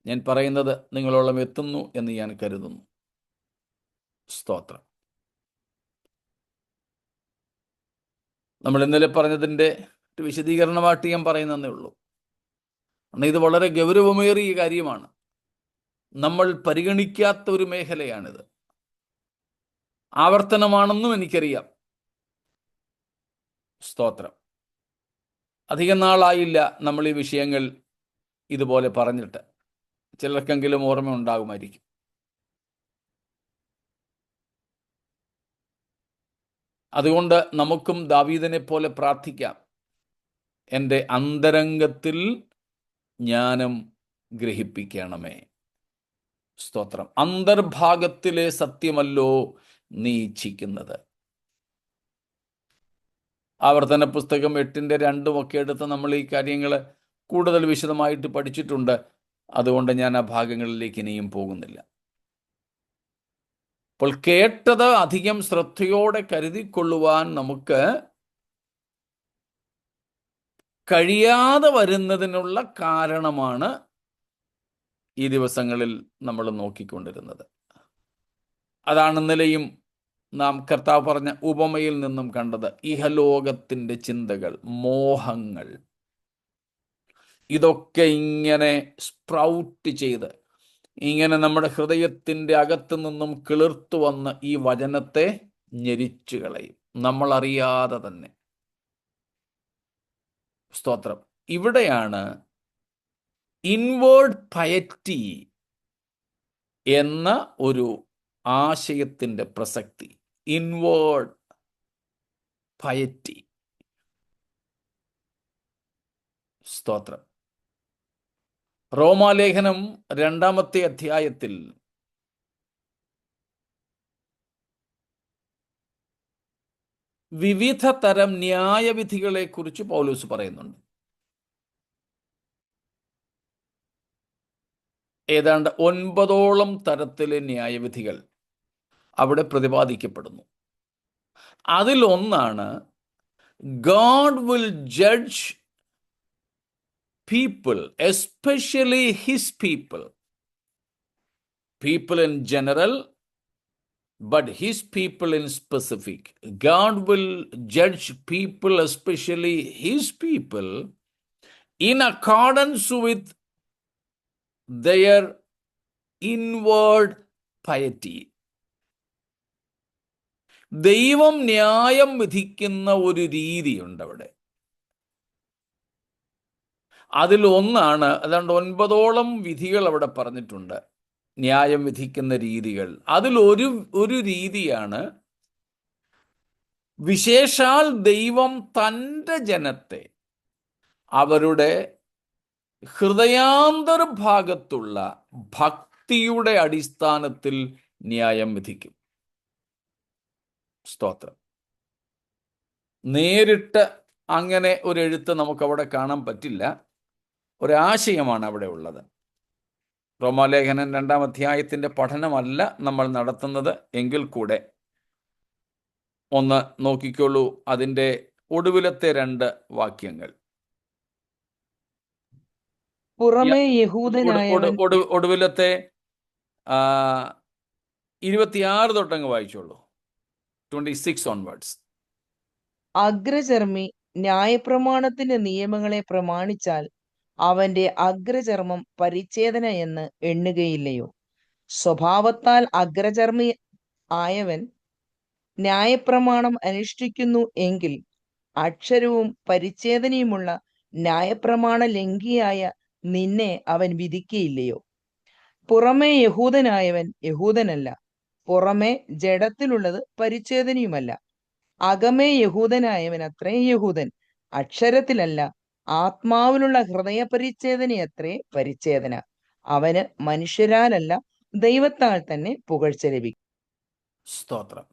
ഞാൻ പറയുന്നത് നിങ്ങളോളം എത്തുന്നു എന്ന് ഞാൻ കരുതുന്നു. സ്തോത്രം. നമ്മൾ ഇന്നലെ പറഞ്ഞതിൻ്റെ ഒരു വിശദീകരണമായിട്ട് ഞാൻ പറയുന്നതേ ഉള്ളൂ. കാരണം ഇത് വളരെ ഗൗരവമേറിയ കാര്യമാണ്. നമ്മൾ പരിഗണിക്കാത്ത ഒരു മേഖലയാണിത്. ആവർത്തനമാണെന്നും എനിക്കറിയാം. സ്തോത്രം. അധികം നാളായില്ല നമ്മൾ ഈ വിഷയങ്ങൾ ഇതുപോലെ പറഞ്ഞിട്ട്. ചിലർക്കെങ്കിലും ഓർമ്മ ഉണ്ടാകുമായിരിക്കും. അതുകൊണ്ട് നമുക്കും ദാവീദിനെ പോലെ പ്രാർത്ഥിക്കാം, എൻ്റെ അന്തരംഗത്തിൽ ജ്ഞാനം ഗ്രഹിപ്പിക്കണമേ. സ്തോത്രം. അന്തർഭാഗത്തിലെ സത്യമല്ലോ നീ ഇച്ഛിക്കുന്നത്. ആവർത്തന പുസ്തകം 8:2 ഒക്കെ എടുത്ത് നമ്മൾ ഈ കാര്യങ്ങൾ കൂടുതൽ വിശദമായിട്ട് പഠിച്ചിട്ടുണ്ട്. അതുകൊണ്ട് ഞാൻ ആ ഭാഗങ്ങളിലേക്ക് ഇനിയും പോകുന്നില്ല. അപ്പോൾ കേട്ടത് അധികം ശ്രദ്ധയോടെ കരുതിക്കൊള്ളുവാൻ നമുക്ക് കഴിയാതെ വരുന്നതിനുള്ള കാരണമാണ് ഈ ദിവസങ്ങളിൽ നമ്മൾ നോക്കിക്കൊണ്ടിരുന്നത്. അതാണ് ഇന്നലെയും നാം കർത്താവ് പറഞ്ഞ ഉപമയിൽ നിന്നും കണ്ടത്. ഇഹലോകത്തിൻ്റെ ചിന്തകൾ, മോഹങ്ങൾ, ഇതൊക്കെ ഇങ്ങനെ സ്പ്രൗട്ട് ചെയ്ത് ഇങ്ങനെ നമ്മുടെ ഹൃദയത്തിൻ്റെ അകത്തു നിന്നും കിളിർത്തു വന്ന് ഈ വചനത്തെ ഞെരിച്ചു കളയും, നമ്മളറിയാതെ തന്നെ. സ്തോത്രം. ഇവിടെയാണ് ഇൻവേർഡ് പയറ്റി എന്ന ഒരു ആശയത്തിൻ്റെ പ്രസക്തി. ഇൻവേർഡ് പയറ്റി. സ്തോത്രം. റോമാലേഖനം 2-ാമത്തെ അധ്യായത്തിൽ വിവിധ തരം ന്യായവിധികളെ കുറിച്ച് പൗലോസ് പറയുന്നുണ്ട്. ഏതാണ്ട് 9ഓളം തരത്തിലെ ന്യായവിധികൾ അവിടെ പ്രതിപാദിക്കപ്പെടുന്നു. അതിലൊന്നാണ് God will judge people, especially his people in general, but his people in specific. God will judge people, especially his people, in accordance with their inward piety. ദൈവം ന്യായം വിധിക്കുന്ന ഒരു രീതിയുണ്ട് അവിടെ. അതിലൊന്നാണ്, അതാണ്ട് 9ഓളം വിധികൾ അവിടെ പറഞ്ഞിട്ടുണ്ട്, ന്യായം വിധിക്കുന്ന രീതികൾ. അതിലൊരു രീതിയാണ് വിശേഷാൽ ദൈവം തൻ്റെ ജനത്തെ അവരുടെ ഹൃദയാന്തർഭാഗത്തുള്ള ഭക്തിയുടെ അടിസ്ഥാനത്തിൽ ന്യായം വിധിക്കും. സ്തോത്രം. നേരിട്ട് അങ്ങനെ ഒരു എഴുത്ത് നമുക്കവിടെ കാണാൻ പറ്റില്ല. ഒരാശയമാണ് അവിടെ ഉള്ളത്. റോമാലേഖനം 2-ാം അധ്യായത്തിൻ്റെ പഠനമല്ല നമ്മൾ നടത്തുന്നത് എങ്കിൽ കൂടെ ഒന്ന് നോക്കിക്കോളൂ അതിൻ്റെ ഒടുവിലത്തെ 2 വാക്യങ്ങൾ. പുറമേ യഹൂദനായവൻ ഒടുവിലത്തെ 26 തൊട്ടങ്ങ് വായിച്ചോളൂ. 26 onwards. അഗ്രചർമ്മി ന്യായപ്രമാണത്തിന്റെ നിയമങ്ങളെ പ്രമാണിച്ചാൽ അവന്റെ അഗ്രചർമ്മം പരിച്ഛേദന എന്ന് എണ്ണുകയില്ലയോ? സ്വഭാവത്താൽ അഗ്രചർമ്മി ആയവൻ ന്യായപ്രമാണം അനുഷ്ഠിക്കുന്നു എങ്കിൽ അക്ഷരവും പരിച്ഛേദനയുമുള്ള ന്യായപ്രമാണ ലംഘിയായ നിന്നെ അവൻ വിധിക്കയില്ലയോ? പുറമേ യഹൂദനായവൻ യഹൂദനല്ല, പുറമേ ജഡത്തിലുള്ളത് പരിച്ഛേദനയുമല്ല. അകമേ യഹൂദനായവൻ അത്രേ യഹൂദൻ, അക്ഷരത്തിലല്ല ആത്മാവിലുള്ള ഹൃദയപരിച്ഛേദനയത്രേ പരിച്ഛേദന. അവന് മനുഷ്യരാലല്ല ദൈവത്താൽ തന്നെ പുകഴ്ച ലഭിക്കും. സ്തോത്രം.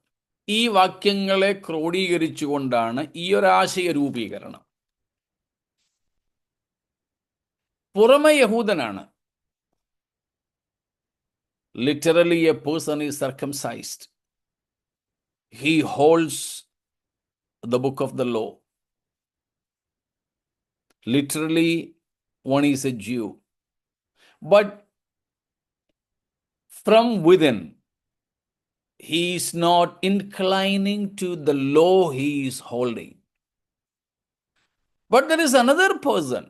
ഈ വാക്യങ്ങളെ ക്രോഡീകരിച്ചുകൊണ്ടാണ് ഈ ഒരാശയ രൂപീകരണം. പുറമെ യഹൂദനാണ്. Literally, a person is circumcised. He holds the book of the law. Literally, one is a Jew. But from within, he is not inclining to the law he is holding. But there is another person.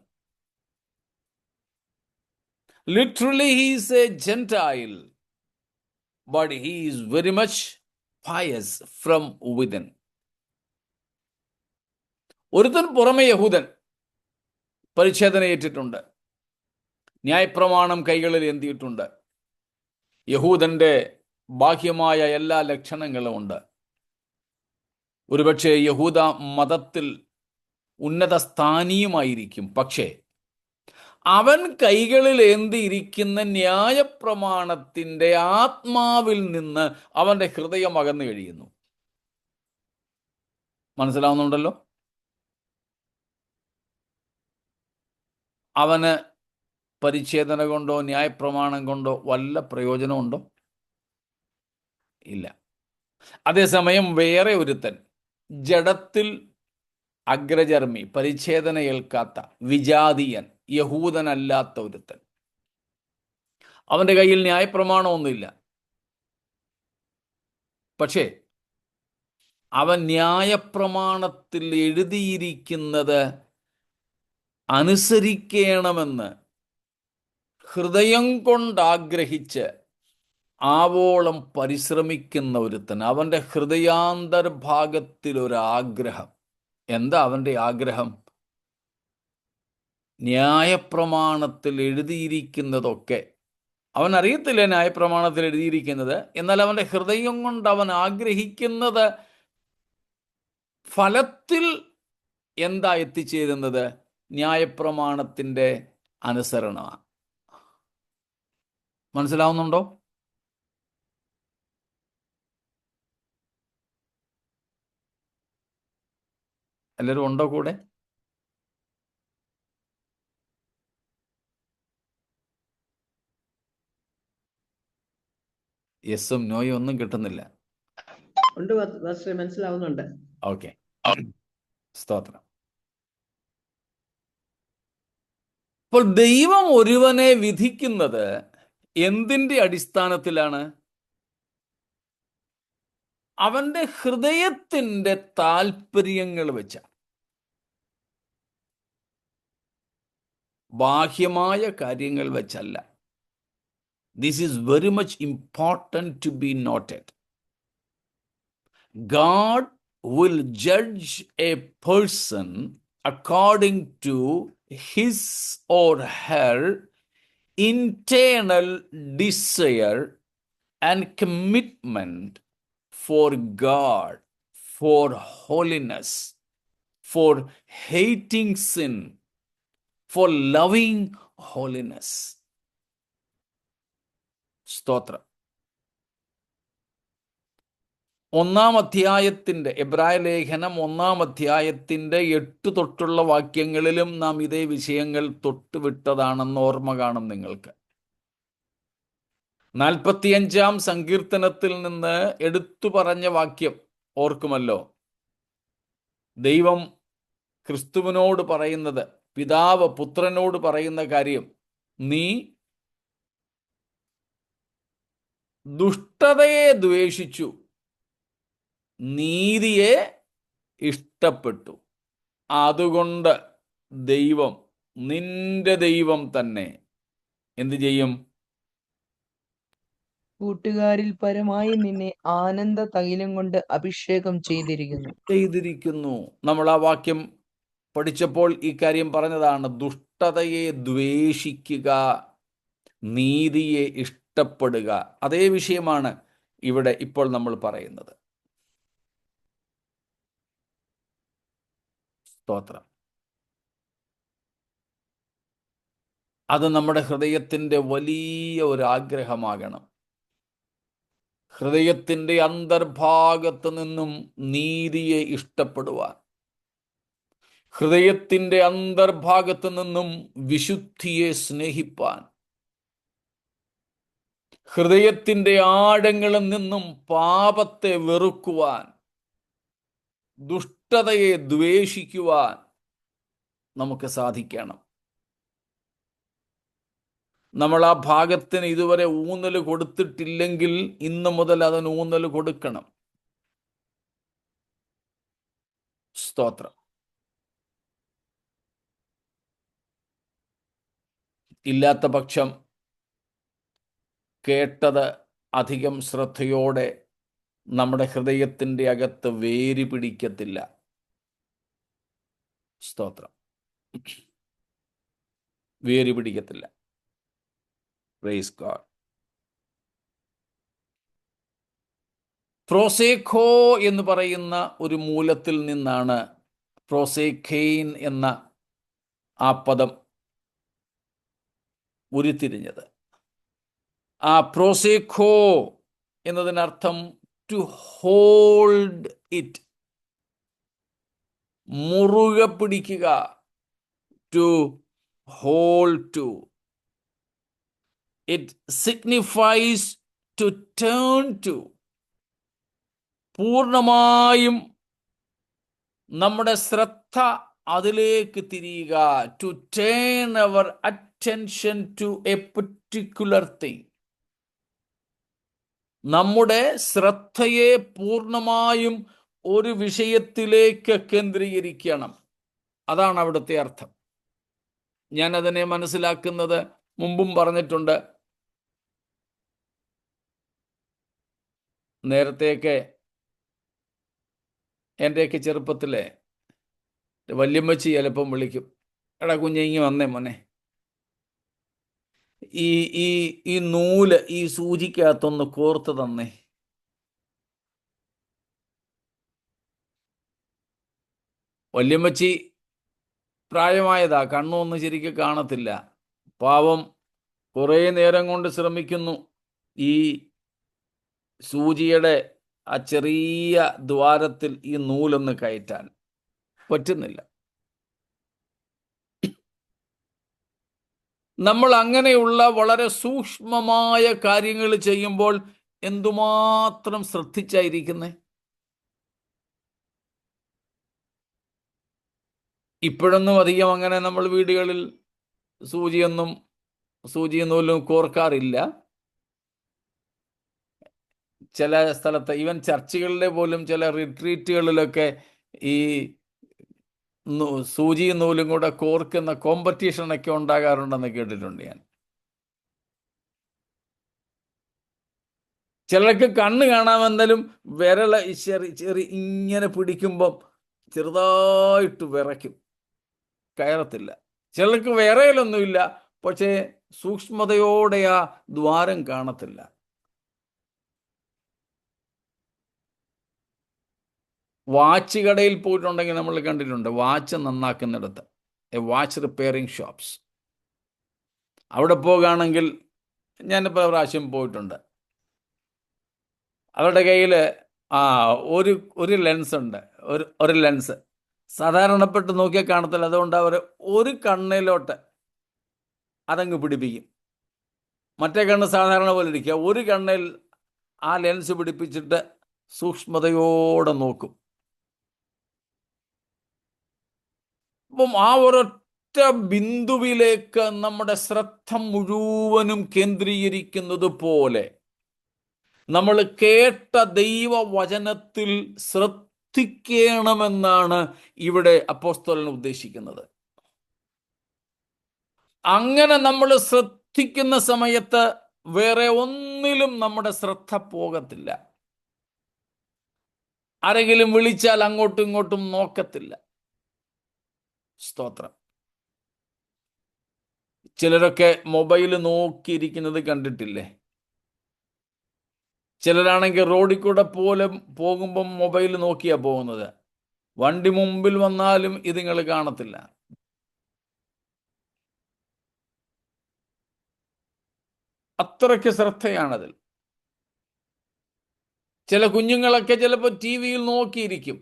Literally, he is a Gentile, but he is very much pious from within. ഒരുത്തൻ പുറമെ യഹൂദൻ, പരിച്ഛേദന ഏറ്റിട്ടുണ്ട്, ന്യായപ്രമാണം കൈകളിൽ എന്തിയിട്ടുണ്ട്, യഹൂദന്റെ ബാഹ്യമായ എല്ലാ ലക്ഷണങ്ങളും ഉണ്ട്. ഒരുപക്ഷെ യഹൂദ മതത്തിൽ ഉന്നത സ്ഥാനീയമായിരിക്കും. പക്ഷേ അവൻ കൈകളിൽ ഏന്തിയിരിക്കുന്ന ന്യായപ്രമാണത്തിൻ്റെ ആത്മാവിൽ നിന്ന് അവൻ്റെ ഹൃദയം അകന്നു കഴിയുന്നു. മനസ്സിലാവുന്നുണ്ടല്ലോ? അവന് പരിച്ഛേദന കൊണ്ടോ ന്യായപ്രമാണം കൊണ്ടോ വല്ല പ്രയോജനമുണ്ടോ? ഇല്ല. അതേസമയം വേറെ ഒരുത്തൻ, ജഡത്തിൽ അഗ്രചർമ്മി, പരിച്ഛേദന ഏൽക്കാത്ത വിജാതീയൻ, യഹൂദനല്ലാത്ത ഒരുത്തൻ, അവൻ്റെ കയ്യിൽ ന്യായപ്രമാണമൊന്നുമില്ല. പക്ഷേ അവൻ ന്യായപ്രമാണത്തിൽ എഴുതിയിരിക്കുന്നത് അനുസരിക്കണമെന്ന് ഹൃദയം കൊണ്ടാഗ്രഹിച്ച് ആവോളം പരിശ്രമിക്കുന്ന ഒരുത്തൻ, അവൻ്റെ ഹൃദയാന്തർഭാഗത്തിലൊരാഗ്രഹം. എന്താ അവൻ്റെ ആഗ്രഹം? ന്യായപ്രമാണത്തിൽ എഴുതിയിരിക്കുന്നതൊക്കെ അവൻ അറിയത്തില്ല ന്യായപ്രമാണത്തിൽ എഴുതിയിരിക്കുന്നത്, എന്നാൽ അവൻ്റെ ഹൃദയം കൊണ്ട് അവൻ ആഗ്രഹിക്കുന്നത് ഫലത്തിൽ എന്താ എത്തിച്ചേരുന്നത്? ന്യായപ്രമാണത്തിൻ്റെ അനുസരണമാണ്. മനസ്സിലാവുന്നുണ്ടോ? എല്ലാവരും ഉണ്ടോ കൂടെ? യെസ്സും നോയും ഒന്നും കിട്ടുന്നില്ല. ഉണ്ട് പാസ്റ്ററെ, മനസ്സിലാവുന്നുണ്ട്. ഓക്കെ, സ്തോത്രം. അപ്പോൾ ദൈവം ഒരുവനെ വിധിക്കുന്നത് എന്തിൻ്റെ അടിസ്ഥാനത്തിലാണ്? അവൻ്റെ ഹൃദയത്തിൻ്റെ താല്പര്യങ്ങൾ വെച്ച, ബാഹ്യമായ കാര്യങ്ങൾ വെച്ചല്ല. This is very much important to be noted. God will judge a person according to his or her internal desire and commitment for God, for holiness, for hating sin, for loving holiness. സ്തോത്രം. ഒന്നാം അധ്യായത്തിൻ്റെ, എബ്രായ ലേഖനം 1-ാം അധ്യായത്തിൻ്റെ 8 തൊട്ടുള്ള വാക്യങ്ങളിലും നാം ഇതേ വിഷയങ്ങൾ തൊട്ടുവിട്ടതാണെന്ന് ഓർമ്മ കാണും നിങ്ങൾക്ക്. 45-ാം സങ്കീർത്തനത്തിൽ നിന്ന് എടുത്തു പറഞ്ഞ വാക്യം ഓർക്കുമല്ലോ. ദൈവം ക്രിസ്തുവിനോട് പറയുന്നത്, പിതാവ് പുത്രനോട് പറയുന്ന കാര്യം, നീ ദുഷ്ടതയെ ദ്വേഷിച്ചു, നീതിയെ ഇഷ്ടപ്പെട്ടു, അതുകൊണ്ട് ദൈവം, നിന്റെ ദൈവം തന്നെ എന്തു ചെയ്യും? കൂട്ടുകാരിൽ പരമായി നിന്നെ ആനന്ദ തൈലം കൊണ്ട് അഭിഷേകം ചെയ്തിരിക്കുന്നു. നമ്മൾ ആ വാക്യം പഠിച്ചപ്പോൾ ഈ കാര്യം പറഞ്ഞതാണ്. ദുഷ്ടതയെ ദ്വേഷിക്കുക, നീതിയെ ഇഷ്ടപ്പെടുക. അതേ വിഷയമാണ് ഇവിടെ ഇപ്പോൾ നമ്മൾ പറയുന്നത്. സ്തോത്രം. അത് നമ്മുടെ ഹൃദയത്തിൻ്റെ വലിയ ഒരു ആഗ്രഹമാകണം. ഹൃദയത്തിൻ്റെ അന്തർഭാഗത്ത് നിന്നും നീതിയെ ഇഷ്ടപ്പെടുവാൻ, ഹൃദയത്തിൻ്റെ അന്തർഭാഗത്ത് നിന്നും വിശുദ്ധിയെ സ്നേഹിപ്പാൻ, ഹൃദയത്തിൻ്റെ ആഴങ്ങളിൽ നിന്നും പാപത്തെ വെറുക്കുവാൻ, ദുഷ്ടതയെ ദ്വേഷിക്കുവാൻ നമുക്ക് സാധിക്കണം. നമ്മൾ ആ ഭാഗത്തിന് ഇതുവരെ ഊന്നൽ കൊടുത്തിട്ടില്ലെങ്കിൽ ഇന്ന് മുതൽ അതിന് ഊന്നൽ കൊടുക്കണം. സ്തോത്രം. ഇല്ലാത്ത പക്ഷം കേട്ടത് അധികം ശ്രദ്ധയോടെ നമ്മുടെ ഹൃദയത്തിൻ്റെ അകത്ത് വേര് പിടിക്കത്തില്ല. സ്തോത്രം. വേര് പിടിക്കത്തില്ല. Praise God. പ്രോസേഖോ എന്ന് പറയുന്ന ഒരു മൂലത്തിൽ നിന്നാണ് പ്രോസേഖെയിൻ എന്ന ആ പദം ഉരുത്തിരിഞ്ഞത്. ആ പ്രോസേഖോ എന്നതിനർത്ഥം ടു ഹോൾഡ് ഇറ്റ്, മുറുകെ പിടിക്കുക, to hold to. It signifies to turn to. പൂർണ്ണമായും നമ്മുടെ ശ്രദ്ധ അതിലേക്ക് തിരിയുക. To turn our attention to a particular thing. നമ്മുടെ ശ്രദ്ധയെ പൂർണ്ണമായും ഒരു വിഷയത്തിലേക്ക് കേന്ദ്രീകരിക്കണം. അതാണ് അവിടുത്തെ അർത്ഥം. ഞാൻ അതിനെ മനസ്സിലാക്കുന്നത് മുമ്പും പറഞ്ഞിട്ടുണ്ട്. നേരത്തെയൊക്കെ എൻ്റെയൊക്കെ ചെറുപ്പത്തിലെ വല്യമ്മച്ചി ചിലപ്പം വിളിക്കും, എടാ കുഞ്ഞെ ഇങ്ങ് വന്നേ മോനെ. ഈ ഈ ഈ നൂല് ഈ സൂചിക്കകത്തൊന്ന് കോർത്ത് തന്നേ. വല്യമ്മച്ചി പ്രായമായതാ, കണ്ണൊന്നും ശരിക്കും കാണത്തില്ല. പാവം കുറേ നേരം കൊണ്ട് ശ്രമിക്കുന്നു ഈ സൂചിയുടെ ആ ചെറിയ ദ്വാരത്തിൽ ഈ നൂലൊന്ന് കയറ്റാൻ. പറ്റുന്നില്ല. നമ്മൾ അങ്ങനെയുള്ള വളരെ സൂക്ഷ്മമായ കാര്യങ്ങൾ ചെയ്യുമ്പോൾ എന്തുമാത്രം ശ്രദ്ധിച്ചായിരിക്കുന്നേ. ഇപ്പോഴൊന്നും അധികം അങ്ങനെ നമ്മൾ വീടുകളിൽ സൂചിയും നൂലും കോർക്കാറില്ല. ചില സ്ഥലത്ത് ഈവൻ ചർച്ചുകളിലെ പോലും ചില റിട്രീറ്റുകളിലൊക്കെ ഈ സൂചിയും നൂലും കൂടെ കോർക്കുന്ന കോമ്പറ്റീഷനൊക്കെ ഉണ്ടാകാറുണ്ടെന്ന് കേട്ടിട്ടുണ്ട് ഞാൻ. ചിലർക്ക് കണ്ണ് കാണാമെന്നാലും വിരൽ ചെറിയ ഇങ്ങനെ പിടിക്കുമ്പം ചെറുതായിട്ട് വിറയ്ക്കും, കയറത്തില്ല. ചിലർക്ക് വിറയലൊന്നുമില്ല, പക്ഷേ സൂക്ഷ്മതയോടെ ആ ദ്വാരം കാണത്തില്ല. വാച്ച് കടയിൽ പോയിട്ടുണ്ടെങ്കിൽ നമ്മൾ കണ്ടിട്ടുണ്ട്, വാച്ച് നന്നാക്കുന്നിടത്ത്, വാച്ച് റിപ്പയറിംഗ് ഷോപ്സ്. അവിടെ പോകുകയാണെങ്കിൽ, ഞാനിപ്പോൾ പ്രാവശ്യം പോയിട്ടുണ്ട്, അവരുടെ കയ്യിൽ ഒരു ലെൻസ് ഉണ്ട്. ഒരു ലെൻസ് സാധാരണപ്പെട്ട് നോക്കിയാൽ കാണത്തില്ല. അതുകൊണ്ട് അവർ ഒരു കണ്ണിലോട്ട് അതങ്ങ് പിടിപ്പിക്കും. മറ്റേ കണ്ണ് സാധാരണ പോലെ ഇരിക്കുക. ഒരു കണ്ണിൽ ആ ലെൻസ് പിടിപ്പിച്ചിട്ട് സൂക്ഷ്മതയോടെ നോക്കും. അപ്പം ആ ഒരൊറ്റ ബിന്ദുവിലേക്ക് നമ്മുടെ ശ്രദ്ധ മുഴുവനും കേന്ദ്രീകരിക്കുന്നത് പോലെ നമ്മൾ കേട്ട ദൈവവചനത്തിൽ ശ്രദ്ധിക്കണമെന്നാണ് ഇവിടെ അപ്പോസ്തലൻ ഉദ്ദേശിക്കുന്നത്. അങ്ങനെ നമ്മൾ ശ്രദ്ധിക്കുന്ന സമയത്ത് വേറെ ഒന്നിലും നമ്മുടെ ശ്രദ്ധ പോകത്തില്ല. ആരെങ്കിലും വിളിച്ചാൽ അങ്ങോട്ടും ഇങ്ങോട്ടും നോക്കത്തില്ല. സ്തോത്രം. ചിലരൊക്കെ മൊബൈൽ നോക്കിയിരിക്കുന്നത് കണ്ടിട്ടില്ലേ? ചിലരാണെങ്കിൽ റോഡിൽ കൂടെ പോലും പോകുമ്പം മൊബൈൽ നോക്കിയാ പോകുന്നത്. വണ്ടി മുമ്പിൽ വന്നാലും ഇതുങ്ങൾ കാണത്തില്ല. അത്രയ്ക്ക് ശ്രദ്ധയാണതിൽ. ചില കുഞ്ഞുങ്ങളൊക്കെ ചിലപ്പോൾ ടി വിയിൽ നോക്കിയിരിക്കും.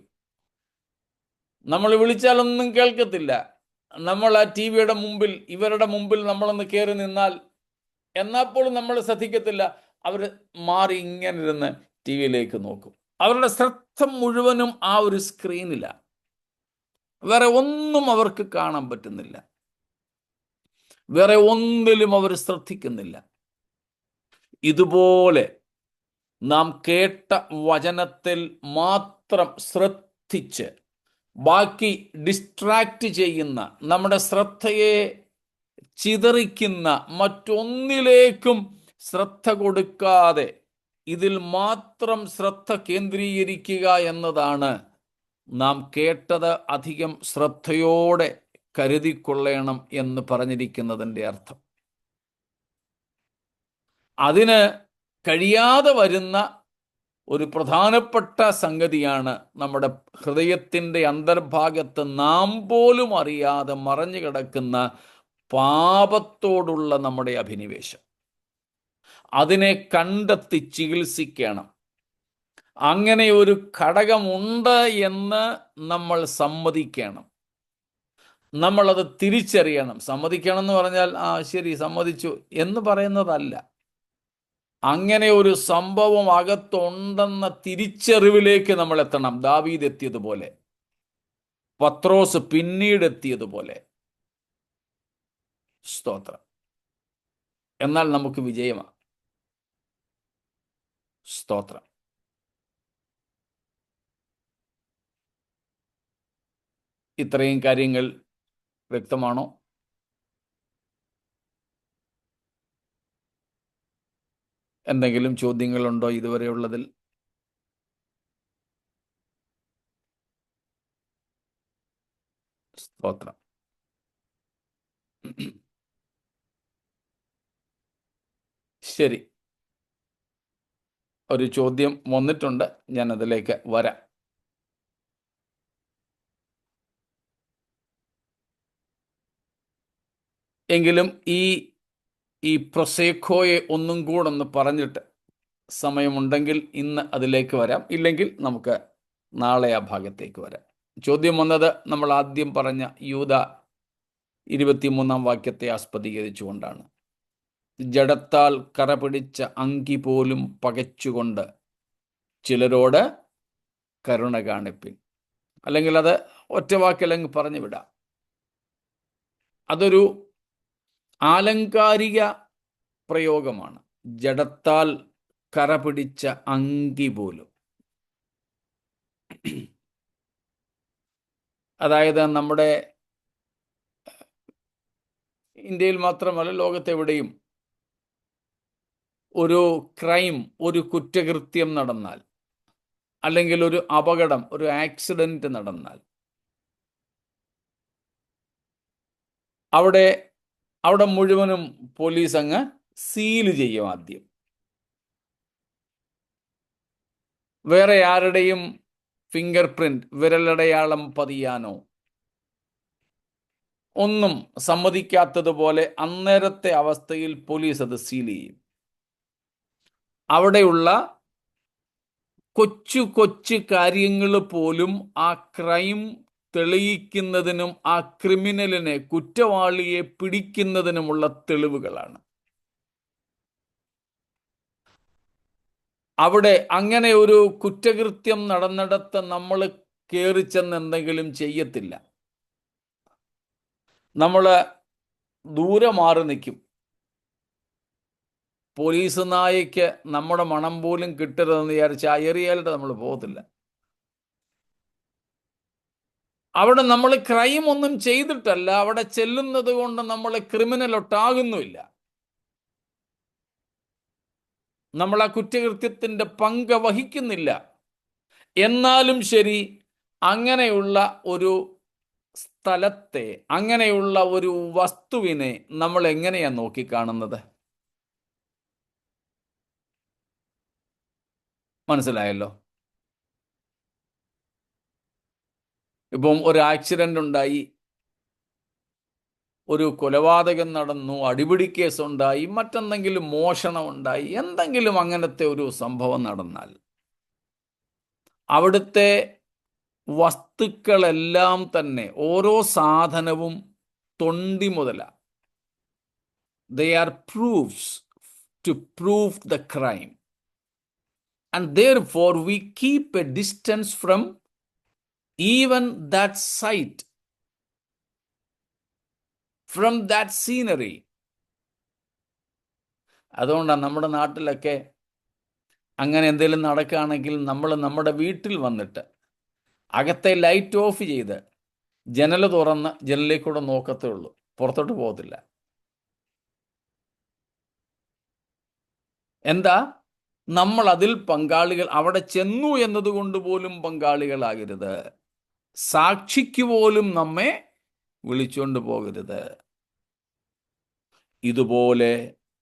നമ്മൾ വിളിച്ചാലൊന്നും കേൾക്കത്തില്ല. നമ്മൾ ആ ടി വിയുടെ മുമ്പിൽ, ഇവരുടെ മുമ്പിൽ നമ്മളൊന്ന് കയറി നിന്നാൽ എന്നാപ്പോഴും നമ്മൾ ശ്രദ്ധിക്കത്തില്ല. അവർ മാറി ഇങ്ങനെ ഇരുന്ന് ടി വിയിലേക്ക് നോക്കും. അവരുടെ ശ്രദ്ധ മുഴുവനും ആ ഒരു സ്ക്രീനിലാണ്. വേറെ ഒന്നും അവർക്ക് കാണാൻ പറ്റുന്നില്ല. വേറെ ഒന്നിലും അവർ ശ്രദ്ധിക്കുന്നില്ല. ഇതുപോലെ നാം കേട്ട വചനത്തിൽ മാത്രം ശ്രദ്ധിച്ച് ബാക്കി ഡിസ്ട്രാക്റ്റ് ചെയ്യുന്ന, നമ്മുടെ ശ്രദ്ധയെ ചിതറിക്കുന്ന മറ്റൊന്നിലേക്കും ശ്രദ്ധ കൊടുക്കാതെ ഇതിൽ മാത്രം ശ്രദ്ധ കേന്ദ്രീകരിക്കുക എന്നതാണ് നാം കേട്ടത് അധികം ശ്രദ്ധയോടെ കരുതിക്കൊള്ളണം എന്ന് പറഞ്ഞിരിക്കുന്നതിൻ്റെ അർത്ഥം. അതിന് കഴിയാതെ വരുന്ന ഒരു പ്രധാനപ്പെട്ട സംഗതിയാണ് നമ്മുടെ ഹൃദയത്തിൻ്റെ അന്തർഭാഗത്ത് നാം പോലും അറിയാതെ മറഞ്ഞു കിടക്കുന്ന പാപത്തോടുള്ള നമ്മുടെ അഭിനിവേശം. അതിനെ കണ്ടെത്തി ചികിത്സിക്കണം. അങ്ങനെ ഒരു ഘടകമുണ്ട് എന്ന് നമ്മൾ സമ്മതിക്കണം. നമ്മളത് തിരിച്ചറിയണം. സമ്മതിക്കണം എന്ന് പറഞ്ഞാൽ ശരി സമ്മതിച്ചു എന്ന് പറയുന്നതല്ല. അങ്ങനെ ഒരു സംഭവം അകത്തുണ്ടെന്ന തിരിച്ചറിവിലേക്ക് നമ്മൾ എത്തണം. ദാവീദ് എത്തിയതുപോലെ, പത്രോസ് പിന്നീട് എത്തിയതുപോലെ. സ്തോത്രം. എന്നാൽ നമുക്ക് വിജയമാണ്. സ്തോത്രം. ഇത്രയും കാര്യങ്ങൾ വ്യക്തമാണോ? എന്തെങ്കിലും ചോദ്യങ്ങളുണ്ടോ ഇതുവരെയുള്ളതിൽ? സ്തോത്രം. ശരി, ഒരു ചോദ്യം വന്നിട്ടുണ്ട്, ഞാൻ അതിലേക്ക് വരാം. എങ്കിലും ഈ പ്രൊസേക്കോയെ ഒന്നും കൂടെ ഒന്ന് പറഞ്ഞിട്ട്, സമയമുണ്ടെങ്കിൽ ഇന്ന് അതിലേക്ക് വരാം, ഇല്ലെങ്കിൽ നമുക്ക് നാളെ ആ ഭാഗത്തേക്ക് വരാം. ചോദ്യം വന്നത് നമ്മൾ ആദ്യം പറഞ്ഞ യൂദ 23-ാം വാക്യത്തെ ആസ്പദീകരിച്ചുകൊണ്ടാണ്. ജഡത്താൽ കറ പിടിച്ച അങ്കി പോലും പകച്ചുകൊണ്ട് ചിലരോട് കരുണ കാണിപ്പിൻ. അല്ലെങ്കിൽ അത് ഒറ്റ വാക്കിലങ്ങ് പറഞ്ഞു വിടാം. അതൊരു ആലങ്കാരിക പ്രയോഗമാണ്. ജഡത്താൽ കറ പിടിച്ച അങ്കി പോലും. അതായത് നമ്മുടെ ഇന്ത്യയിൽ മാത്രമല്ല, ലോകത്തെവിടെയും ഒരു ക്രൈം, ഒരു കുറ്റകൃത്യം നടന്നാൽ, അല്ലെങ്കിൽ ഒരു അപകടം, ഒരു ആക്സിഡന്റ് നടന്നാൽ, അവിടെ മുഴുവനും പോലീസ് അങ്ങ് സീൽ ചെയ്യും ആദ്യം. വേറെ ആരുടെയും ഫിംഗർ പ്രിന്റ്, വിരലടയാളം പതിയാനോ ഒന്നും സമ്മതിക്കാത്തതുപോലെ അന്നേരത്തെ അവസ്ഥയിൽ പോലീസ് അത് സീൽ ചെയ്യും. അവിടെയുള്ള കൊച്ചു കൊച്ചു കാര്യങ്ങൾ പോലും ആ ക്രൈം തെളിയിക്കുന്നതിനും ആ ക്രിമിനലിനെ, കുറ്റവാളിയെ പിടിക്കുന്നതിനുമുള്ള തെളിവുകളാണ്. അവിടെ അങ്ങനെ ഒരു കുറ്റകൃത്യം നടന്നിടത്ത് നമ്മൾ കയറി ചെന്ന് എന്തെങ്കിലും ചെയ്യത്തില്ല. നമ്മൾ ദൂരെ മാറി നിൽക്കും. പോലീസ് നായയ്ക്ക് നമ്മുടെ മണം പോലും കിട്ടരുതെന്ന് വിചാരിച്ച് ആ ഏരിയയിലിട്ട് നമ്മൾ പോകത്തില്ല. അവിടെ നമ്മൾ ക്രൈം ഒന്നും ചെയ്തിട്ടല്ല, അവിടെ ചെല്ലുന്നത് കൊണ്ട് നമ്മൾ ക്രിമിനൽ ഒട്ടാകുന്നുമില്ല. നമ്മൾ ആ കുറ്റകൃത്യത്തിൻ്റെ പങ്ക് വഹിക്കുന്നില്ല. എന്നാലും ശരി, അങ്ങനെയുള്ള ഒരു സ്ഥലത്തെ, അങ്ങനെയുള്ള ഒരു വസ്തുവിനെ നമ്മൾ എങ്ങനെയാണ് നോക്കിക്കാണുന്നത്? മനസ്സിലായല്ലോ. ഇപ്പം ഒരു ആക്സിഡന്റ് ഉണ്ടായി, ഒരു കൊലപാതകം നടന്നു, അടിപിടി കേസുണ്ടായി, മറ്റെന്തെങ്കിലും മോഷണം ഉണ്ടായി, എന്തെങ്കിലും അങ്ങനത്തെ ഒരു സംഭവം നടന്നാൽ അവിടുത്തെ വസ്തുക്കളെല്ലാം തന്നെ, ഓരോ സാധനവും തൊണ്ടി മുതല, they are proofs to prove the crime, and therefore we keep a distance from even that site, from that scenery. അതുകൊണ്ടാണ് നമ്മുടെ നാട്ടിലൊക്കെ അങ്ങനെ എന്തെങ്കിലും നടക്കുകയാണെങ്കിൽ നമ്മൾ നമ്മുടെ വീട്ടിൽ വന്നിട്ട് അകത്തെ ലൈറ്റ് ഓഫ് ചെയ്ത് ജനൽ തുറന്ന് ജനലിൽ കൂടെ നോക്കത്തേ ഉള്ളൂ, പുറത്തോട്ട് പോകത്തില്ല. എന്താ? നമ്മൾ അതിൽ പങ്കാളികൾ, അവിടെ ചെന്നു എന്നതുകൊണ്ട് പോലും പങ്കാളികളാകരുത്. സാക്ഷിക്ക് പോലും നമ്മെ വിളിച്ചുകൊണ്ട് പോകരുത്. ഇതുപോലെ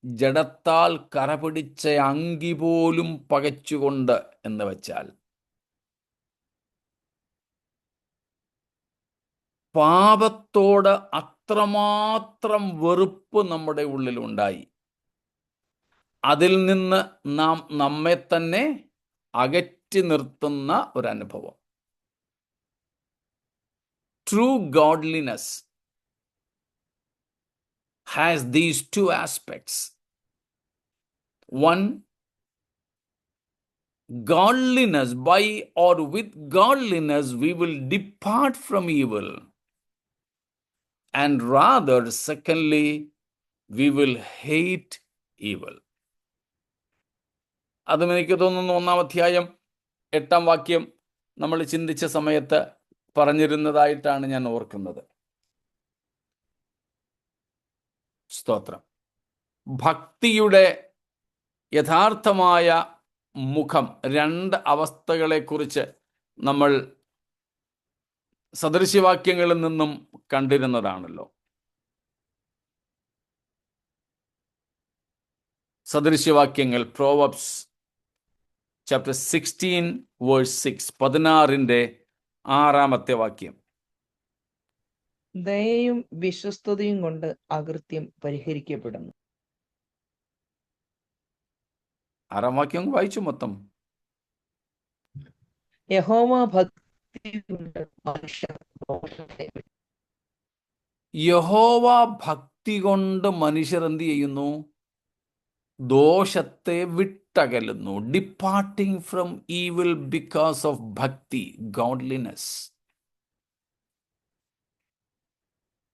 ജഡത്താൽ കറപിടിച്ച അങ്കി പോലും പകച്ചുകൊണ്ട് എന്ന് വെച്ചാൽ പാപത്തോട് അത്രമാത്രം വെറുപ്പ് നമ്മുടെ ഉള്ളിലുണ്ടായി, അതിൽ നിന്ന് നാം നമ്മെ തന്നെ അകറ്റി നിർത്തുന്ന ഒരനുഭവം. True godliness has these two aspects. One, godliness, by or with godliness we will depart from evil, and rather secondly we will hate evil. അതും എനിക്ക് തോന്നുന്നു 1-ാം അധ്യായം 8-ാം വാക്യം നമ്മൾ ചിന്തിച്ച സമയത്ത് പറഞ്ഞിരുന്നതായിട്ടാണ് ഞാൻ ഓർക്കുന്നത്. സ്തോത്രം. ഭക്തിയുടെ യഥാർത്ഥമായ മുഖം, 2 അവസ്ഥകളെക്കുറിച്ച് നമ്മൾ സദൃശ്യവാക്യങ്ങളിൽ നിന്നും കണ്ടിരുന്നതാണല്ലോ. സദൃശ്യവാക്യങ്ങൾ പ്രോവബ്സ് ചാപ്റ്റർ 16 വേഴ്സ് 6, 16-ന്റെ 6-ാമത്തെ വാക്യം. ദയയും വിശ്വസ്തതയും കൊണ്ട് അകൃത്യം പരിഹരിക്കപ്പെടുന്നു. 6-ാം വാക്യം വായിച്ചു മൊത്തം. യഹോവ ഭക്തി കൊണ്ട് മനുഷ്യർ ദോഷത്തെ യഹോവ ഭക്തി കൊണ്ട് മനുഷ്യർ എന്ത് ചെയ്യുന്നു? ദോഷത്തെ വിട്ടകലുന്നു. Departing from evil because of ഭക്തി, ഗോഡ്ലിനെസ്.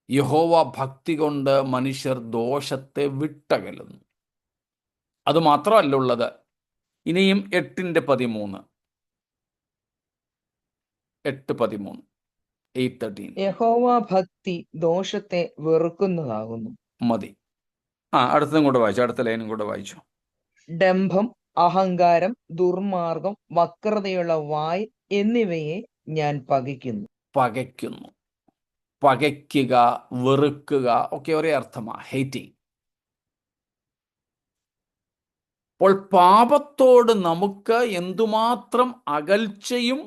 യഹോവ ഭക്തി കൊണ്ട് മനുഷ്യർ ദോഷത്തെ വിട്ടകലുന്നു. അത് മാത്രമല്ല ഉള്ളത്. ഇനിയും 8:13, 8:13, 8:13 യഹോവ ഭക്തി ദോഷത്തെ വെറുക്കുന്നതാകുന്നു. മതി. അടുത്തതും കൂടെ വായിച്ചു, അടുത്ത ലൈനും കൂടെ വായിച്ചു. ഡംഭം, അഹങ്കാരം, ദുർമാർഗം, വക്രതയുള്ള വായ് എന്നിവയെ ഞാൻ പകയ്ക്കുന്നു. പകയ്ക്കുന്നു. പകയ്ക്കുക, വെറുക്കുക ഒക്കെ ഒരേ അർത്ഥമാണ്, ഹേറ്റിംഗ്. അപ്പോൾ പാപത്തോട് നമുക്ക് എന്തുമാത്രം അകൽച്ചയും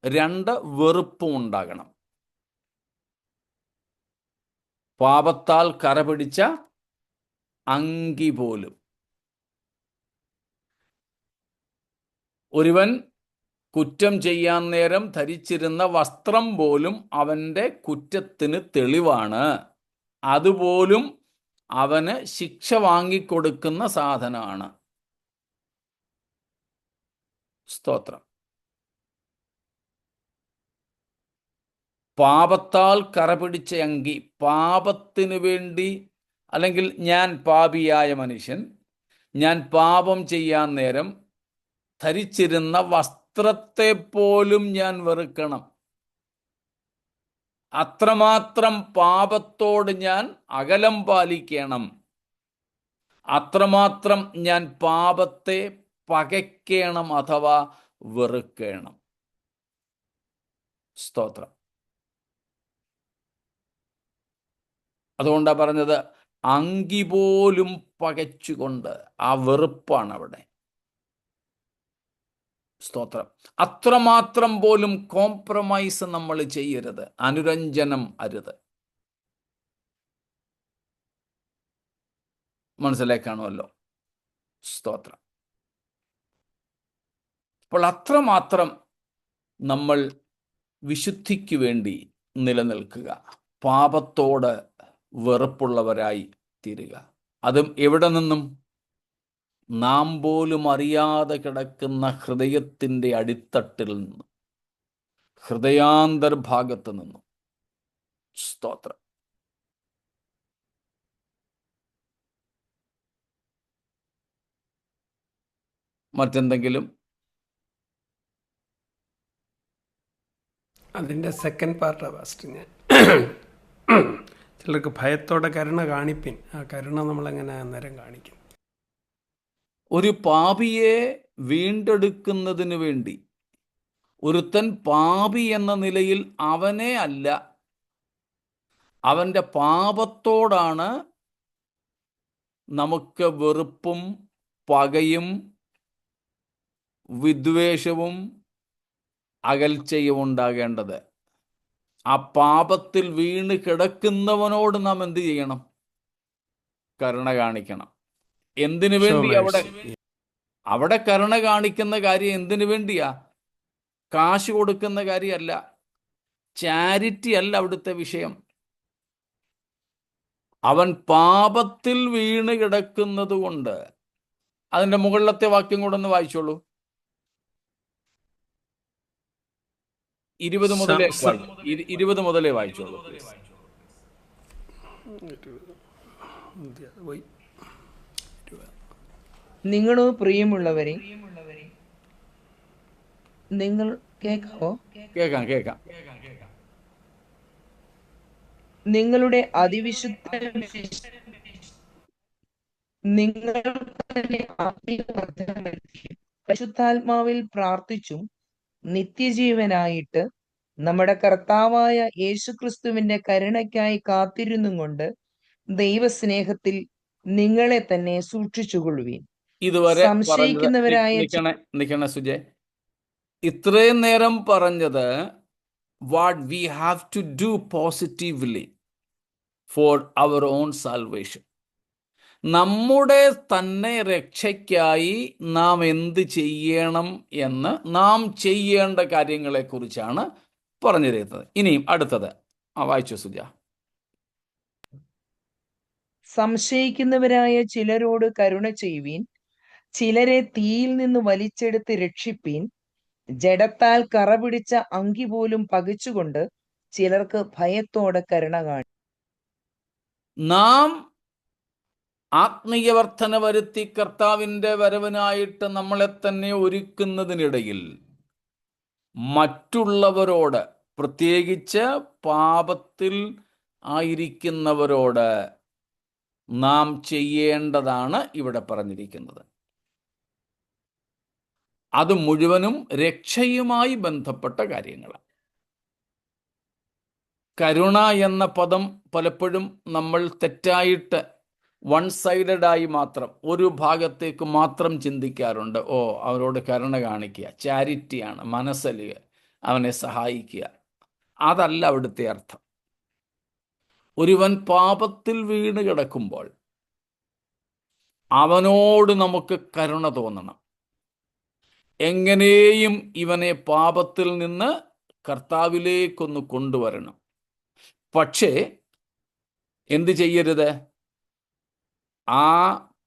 2 വെറുപ്പും ഉണ്ടാകണം. പാപത്താൽ കറപിടിച്ച അങ്കി പോലും. ഒരുവൻ കുറ്റം ചെയ്യാൻ നേരം ധരിച്ചിരുന്ന വസ്ത്രം പോലും അവൻ്റെ കുറ്റത്തിന് തെളിവാണ്. അതുപോലും അവന് ശിക്ഷ വാങ്ങിക്കൊടുക്കുന്ന സാധനമാണ്. സ്തോത്രം. പാപത്താൽ കറപിടിച്ച അങ്കി, പാപത്തിനു വേണ്ടി, അല്ലെങ്കിൽ ഞാൻ പാപിയായ മനുഷ്യൻ, ഞാൻ പാപം ചെയ്യാൻ നേരം ധരിച്ചിരുന്ന വസ്ത്രത്തെ പോലും ഞാൻ വെറുക്കണം. അത്രമാത്രം പാപത്തോട് ഞാൻ അകലം പാലിക്കണം. അത്രമാത്രം ഞാൻ പാപത്തെ പകയ്ക്കണം അഥവാ വെറുക്കണം. സ്തോത്രം. അതുകൊണ്ടാണ് പറഞ്ഞത് അങ്കി പോലും പകച്ചുകൊണ്ട്. ആ വെറുപ്പാണ് അവിടെ. സ്തോത്രം. അത്രമാത്രം പോലും കോംപ്രമൈസ് നമ്മൾ ചെയ്യരുത്, അനുരഞ്ജനം അരുത്. മനസ്സിലാക്കാണുമല്ലോ. സ്തോത്രം. അപ്പോൾ അത്രമാത്രം നമ്മൾ വിശുദ്ധിക്ക് വേണ്ടി നിലനിൽക്കുക, പാപത്തോട് വെറുപ്പുള്ളവരായി തീരുക. അതും എവിടെ നിന്നും? നാം പോലും അറിയാതെ കിടക്കുന്ന ഹൃദയത്തിൻ്റെ അടിത്തട്ടിൽ നിന്നും, ഹൃദയാന്തർഭാഗത്ത് നിന്നും. സ്തോത്രം. മറ്റെന്തെങ്കിലും? അതിൻ്റെ സെക്കൻഡ് പാർട്ടാണ് ഫസ്റ്റ്. ഞാൻ ചിലർക്ക് ഭയത്തോടെ കരുണ കാണിപ്പിൻ. ആ കരുണ നമ്മളെങ്ങനെ അന്നേരം കാണിക്കും? ഒരു പാപിയെ വീണ്ടെടുക്കുന്നതിന് വേണ്ടി ഒരുത്തൻ പാപി എന്ന നിലയിൽ അവനെ അല്ല, അവൻ്റെ പാപത്തോടാണ് നമുക്ക് വെറുപ്പും പകയും വിദ്വേഷവും അകൽച്ചയും ഉണ്ടാകേണ്ടത്. ആ പാപത്തിൽ വീണ് കിടക്കുന്നവനോട് നാം എന്ത് ചെയ്യണം? കരുണ കാണിക്കണം. എന്തിനു വേണ്ടി? അവിടെ കരുണ കാണിക്കുന്ന കാര്യം എന്തിനു വേണ്ടിയാ? കാശ് കൊടുക്കുന്ന കാര്യമല്ല, ചാരിറ്റി അല്ല അവിടുത്തെ വിഷയം. അവൻ പാപത്തിൽ വീണ് കിടക്കുന്നത് കൊണ്ട്. അതിന്റെ മുകളിലത്തെ വാക്യം കൂടെ ഒന്ന് വായിച്ചോളൂ. 20 മുതലേ വായിച്ചോളൂ. നിങ്ങളോ പ്രിയമുള്ളവരെ, നിങ്ങൾ കേൾക്കാവോ? കേൾക്കാം. നിങ്ങളുടെ അതിവിശുദ്ധ പരിശുദ്ധാത്മാവിൽ പ്രാർത്ഥിച്ചും നിത്യജീവനായിട്ട് നമ്മുടെ കർത്താവായ യേശുക്രിസ്തുവിന്റെ കരുണയ്ക്കായി കാത്തിരുന്നും കൊണ്ട് ദൈവസ്നേഹത്തിൽ നിങ്ങളെ തന്നെ സൂക്ഷിച്ചുകൊള്ളുവീൻ. ഇതുവരെ പറഞ്ഞത് സംശയിക്കുന്നവരായ നിക്കണേ സുജയ്, ഇത്രയും നേരം പറഞ്ഞത് what we have to do positively for our own salvation. നമ്മുടെ തന്നെ രക്ഷയ്ക്കായി നാം എന്ത് ചെയ്യണം എന്ന് നാം ചെയ്യേണ്ട കാര്യങ്ങളെക്കുറിച്ചാണ് പറഞ്ഞു തരുന്നത്. ഇനിയും അടുത്തത് വായിച്ചു സുജ. സംശയിക്കുന്നവരായ ചിലരോട് കരുണ ചെയ്യുവീൻ, ചിലരെ തീയിൽ നിന്ന് വലിച്ചെടുത്ത് രക്ഷിപ്പീൻ. ജഡത്താൽ കറ പിടിച്ച അങ്കി പോലും പകച്ചുകൊണ്ട് ചിലർക്ക് ഭയത്തോടെ കരുണ കാണി. നാം ആത്മീയ വർധന വരുത്തി കർത്താവിൻ്റെ വരവിനായിട്ട് നമ്മളെ തന്നെ ഒരുക്കുന്നതിനിടയിൽ മറ്റുള്ളവരോട്, പ്രത്യേകിച്ച് പാപത്തിൽ ആയിരിക്കുന്നവരോട് നാം ചെയ്യേണ്ടതാണ് ഇവിടെ പറഞ്ഞിരിക്കുന്നത്. അത് മുഴുവനും രക്ഷയുമായി ബന്ധപ്പെട്ട കാര്യങ്ങളാണ്. കരുണ എന്ന പദം പലപ്പോഴും നമ്മൾ തെറ്റായിട്ട് വൺ സൈഡഡായി മാത്രം, ഒരു ഭാഗത്തേക്ക് മാത്രം ചിന്തിക്കാറുണ്ട്. ഓ, അവരോട് കരുണ കാണിക്കുക, ചാരിറ്റിയാണ്, മനസ്സലിയ, അവനെ സഹായിക്കുക. അതല്ല അവിടുത്തെ അർത്ഥം. ഒരുവൻ പാപത്തിൽ വീണ് കിടക്കുമ്പോൾ അവനോട് നമുക്ക് കരുണ തോന്നണം. എങ്ങനെയും ഇവനെ പാപത്തിൽ നിന്ന് കർത്താവിലേക്കൊന്ന് കൊണ്ടുവരണം. പക്ഷേ എന്ത് ചെയ്യരുത്? ആ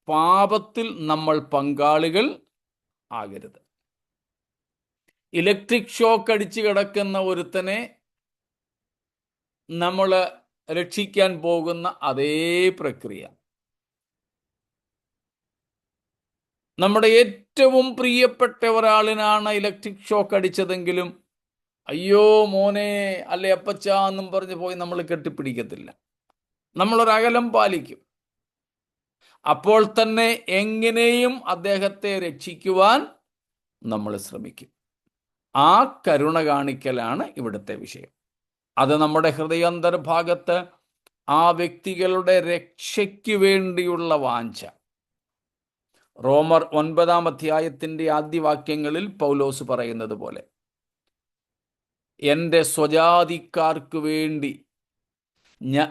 പാപത്തിൽ നമ്മൾ പങ്കാളികൾ ആകരുത്. ഇലക്ട്രിക് ഷോക്ക് അടിച്ച് കിടക്കുന്ന ഒരുത്തനെ നമ്മൾ രക്ഷിക്കാൻ പോകുന്ന അതേ പ്രക്രിയ. നമ്മുടെ ഏറ്റവും പ്രിയപ്പെട്ട ഒരാളിനാണ് ഇലക്ട്രിക് ഷോക്ക് അടിച്ചതെങ്കിലും അയ്യോ മോനെ അല്ലെ അപ്പച്ച എന്നും പറഞ്ഞ് പോയി നമ്മൾ കെട്ടിപ്പിടിക്കത്തില്ല. നമ്മളൊരകലം പാലിക്കും. അപ്പോൾ തന്നെ എങ്ങനെയും അദ്ദേഹത്തെ രക്ഷിക്കുവാൻ നമ്മൾ ശ്രമിക്കും. ആ കരുണ കാണിക്കലാണ് ഇവിടുത്തെ വിഷയം. അത് നമ്മുടെ ഹൃദയാന്തർഭാഗത്ത് ആ വ്യക്തികളുടെ രക്ഷയ്ക്ക് വേണ്ടിയുള്ള വാഞ്ച. റോമർ 9-ാം അധ്യായത്തിൻ്റെ ആദ്യവാക്യങ്ങളിൽ പൗലോസ് പറയുന്നത് പോലെ, എൻ്റെ സ്വജാതിക്കാർക്ക് വേണ്ടി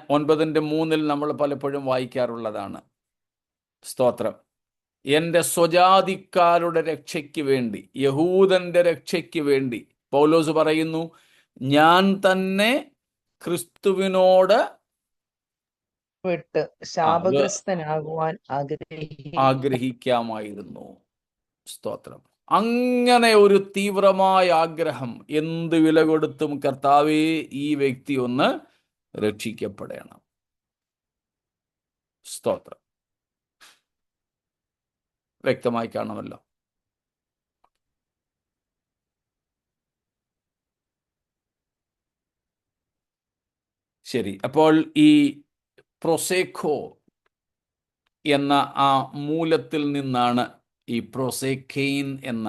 9:3 നമ്മൾ പലപ്പോഴും വായിക്കാറുള്ളതാണ്. സ്തോത്രം. എൻ്റെ സ്വജാതിക്കാരുടെ രക്ഷയ്ക്ക് വേണ്ടി, യഹൂദന്റെ രക്ഷയ്ക്ക് വേണ്ടി പൗലോസ് പറയുന്നു, ഞാൻ തന്നെ ക്രിസ്തുവിനോട് വിട്ട് ശാപഗ്രസ്തനാകുവാൻ ആഗ്രഹിക്കാമായിരുന്നു. സ്തോത്രം. അങ്ങനെ ഒരു തീവ്രമായ ആഗ്രഹം, എന്ത് വില കൊടുത്തും കർത്താവേ ഈ വ്യക്തി ഒന്ന് രക്ഷിക്കപ്പെടണം. സ്തോത്രം. വ്യക്തമായി കാണുമല്ലോ. ശരി. അപ്പോൾ ഈ പ്രൊസേക്കോ എന്ന ആ മൂലത്തിൽ നിന്നാണ് ഈ പ്രൊസേക്കെയിൻ എന്ന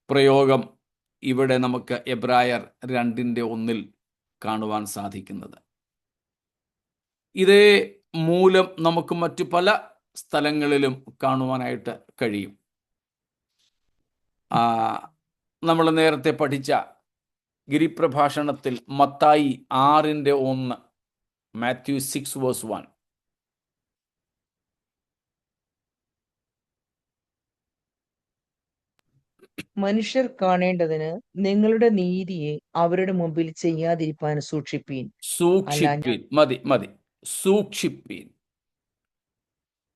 പ്രയോഗം ഇവിടെ നമുക്ക് എബ്രായർ 2:1 കാണുവാൻ സാധിക്കുന്നത്. ഇതേ മൂലം നമുക്ക് മറ്റു പല സ്ഥലങ്ങളിലും കാണുവാനായിട്ട് കഴിയും. നമ്മൾ നേരത്തെ പഠിച്ച ഗിരിപ്രഭാഷണത്തിൽ മത്തായി 6:1, മാത്യു 6:1. മനുഷ്യർ കാണേണ്ടതിന് നിങ്ങളുടെ നീതിയെ അവരുടെ മുമ്പിൽ ചെയ്യാതിരിപ്പാൻ സൂക്ഷിപ്പീൻ. മതി. സൂക്ഷിപ്പീൻ.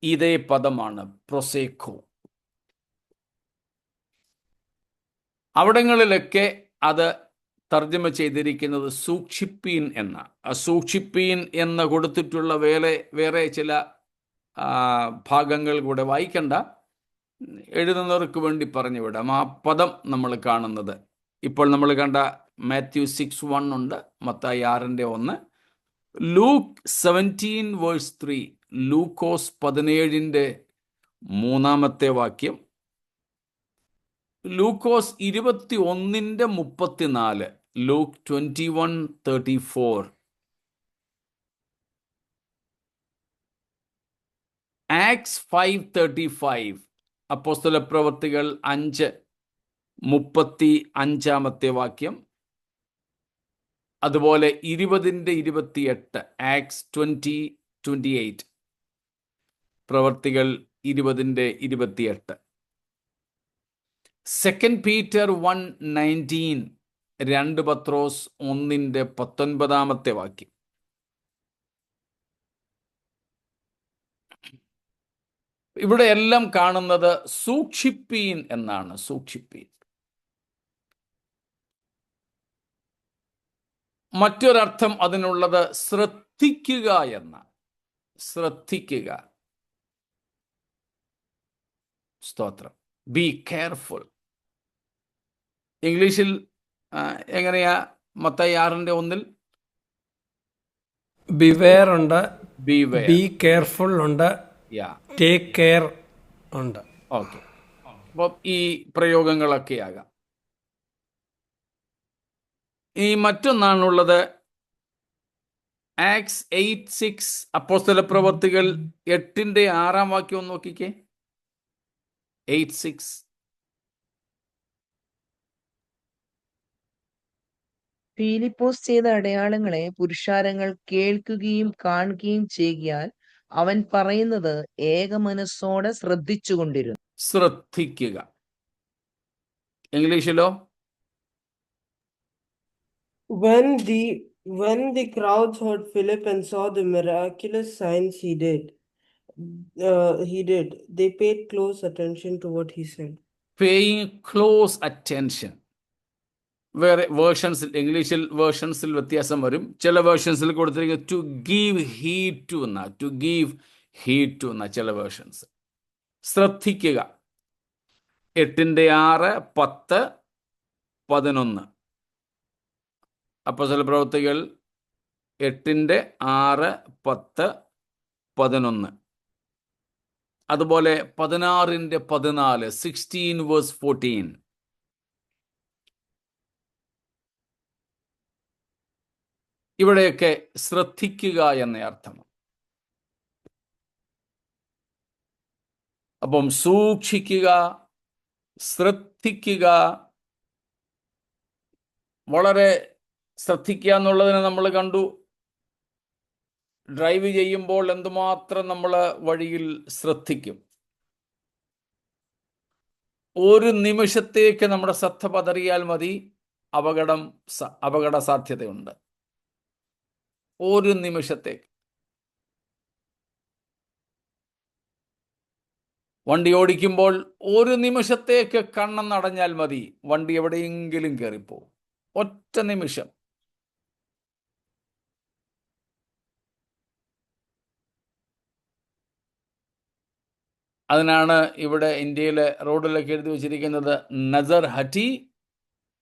ഇതേ പദമാണ് പ്രൊസേക്കോ. അവിടങ്ങളിലൊക്കെ അത് തർജ്ജമ ചെയ്തിരിക്കുന്നത് സൂക്ഷിപ്പീൻ എന്ന. സൂക്ഷിപ്പീൻ എന്ന് കൊടുത്തിട്ടുള്ള വേറെ ചില ഭാഗങ്ങൾ കൂടെ വായിക്കണ്ട, എഴുതുന്നവർക്ക് വേണ്ടി പറഞ്ഞു വിടാം. ആ പദം നമ്മൾ കാണുന്നത് ഇപ്പോൾ നമ്മൾ കണ്ട മാത്യു 6:1 ഉണ്ട്, മത്തായി 6:1, ലൂക്ക് 17:3, ലൂക്കോസ് 17:3 വാക്യം, ലൂക്കോസ് 21:34, ലൂക്ക് 21:34. ആക്സ് 5:35, അപ്പോസ്തല പ്രവൃത്തികൾ 5:35 വാക്യം. അതുപോലെ 20:28, ആക്സ് 20:28, പ്രവൃത്തികൾ 20:28. 2 പീറ്റർ 1:19, 2 പത്രോസ് 1:19 വാക്യം. ഇവിടെ എല്ലാം കാണുന്നത് സൂക്ഷിപ്പീൻ എന്നാണ്. സൂക്ഷിപ്പീൻ. മറ്റൊരർത്ഥം അതിനുള്ളത് ശ്രദ്ധിക്കുക എന്ന. ശ്രദ്ധിക്കുക. സ്തോത്രം. Be careful. ഇംഗ്ലീഷിൽ എങ്ങനെയാ? മത്തായി 6:1 ബിവെയർ ഉണ്ട്, ബിവെയർ. ബി കെയർഫുൾ ഉണ്ട്, യാ. ടേക്ക് കെയർ ഉണ്ട്. ഓക്കെ. അപ്പം ഈ പ്രയോഗങ്ങളൊക്കെ ആകാം. ഈ മറ്റൊന്നാണുള്ളത് ആക്സ് 8:6, അപ്പോസ്തല പ്രവൃത്തികൾ 8:6 വാക്യം ഒന്ന് നോക്കിക്കേ. 8:6. ഫിലിപ്പോസ് ചെയ്ത അടയാളങ്ങളെ പുരുഷാരങ്ങൾ കേൾക്കുകയും കാണുകയും ചെയ്യാൽ അവൻ പറയുന്നത് ഏകമനസ്സോടെ ശ്രദ്ധിച്ചുകൊണ്ടിരുന്നു. ശ്രദ്ധിക്കുക. ഇംഗ്ലീഷിലോ? When the crowds heard Philip and saw the miraculous signs he did, they paid close attention to what he said. Paying close attention. വേറെ വേർഷൻസിൽ, ഇംഗ്ലീഷിൽ വേർഷൻസിൽ വ്യത്യാസം വരും. ചില വേർഷൻസിൽ കൊടുത്തിരിക്കുന്നത് ടു ഗീവ് ഹീഡ് ടു എന്ന, ടു ഗീവ് ഹീഡ് ടു എന്ന ചില versions. ശ്രദ്ധിക്കുക. 8:6, 10, 11. അപ്പോസ്തല പ്രവൃത്തികൾ 8:6, 10, 11. അതുപോലെ 16:14, 16:14. ഇവിടെയൊക്കെ ശ്രദ്ധിക്കുക എന്ന അർത്ഥം. അപ്പം സൂക്ഷിക്കുക, ശ്രദ്ധിക്കുക. വളരെ ശ്രദ്ധിക്കുക എന്നുള്ളതിന് നമ്മൾ കണ്ടു. ഡ്രൈവ് ചെയ്യുമ്പോൾ എന്തുമാത്രം നമ്മൾ വഴിയിൽ ശ്രദ്ധിക്കും. ഒരു നിമിഷത്തേക്ക് നമ്മുടെ ശ്രദ്ധ പതറിയാൽ മതി, അപകട സാധ്യതയുണ്ട്. ഒരു നിമിഷത്തേക്ക്. വണ്ടി ഓടിക്കുമ്പോൾ ഒരു നിമിഷത്തേക്ക് കണ്ണടഞ്ഞാൽ മതി, വണ്ടി എവിടെയെങ്കിലും കയറിപ്പോവും. ഒറ്റ നിമിഷം. അതിനാണ് ഇവിടെ ഇന്ത്യയിലെ റോഡിലൊക്കെ എഴുതി വച്ചിരിക്കുന്നത് നസർ ഹറ്റി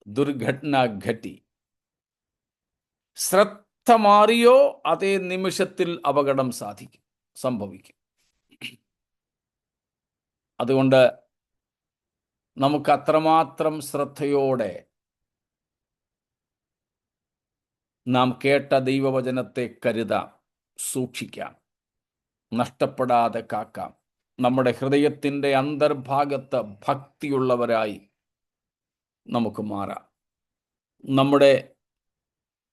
ദുർഘടന ഘട്ടി. ശ്രദ്ധ മാറിയോ അതേ നിമിഷത്തിൽ അപകടം സംഭവിക്കും. അതുകൊണ്ട് നമുക്ക് അത്രമാത്രം ശ്രദ്ധയോടെ നാം കേട്ട ദൈവവചനത്തെ കരുതാം, സൂക്ഷിക്കാം, നഷ്ടപ്പെടാതെ കാക്കാം. നമ്മുടെ ഹൃദയത്തിൻ്റെ അന്തർഭാഗത്ത് ഭക്തിയുള്ളവരായി നമുക്ക് മാറാം. നമ്മുടെ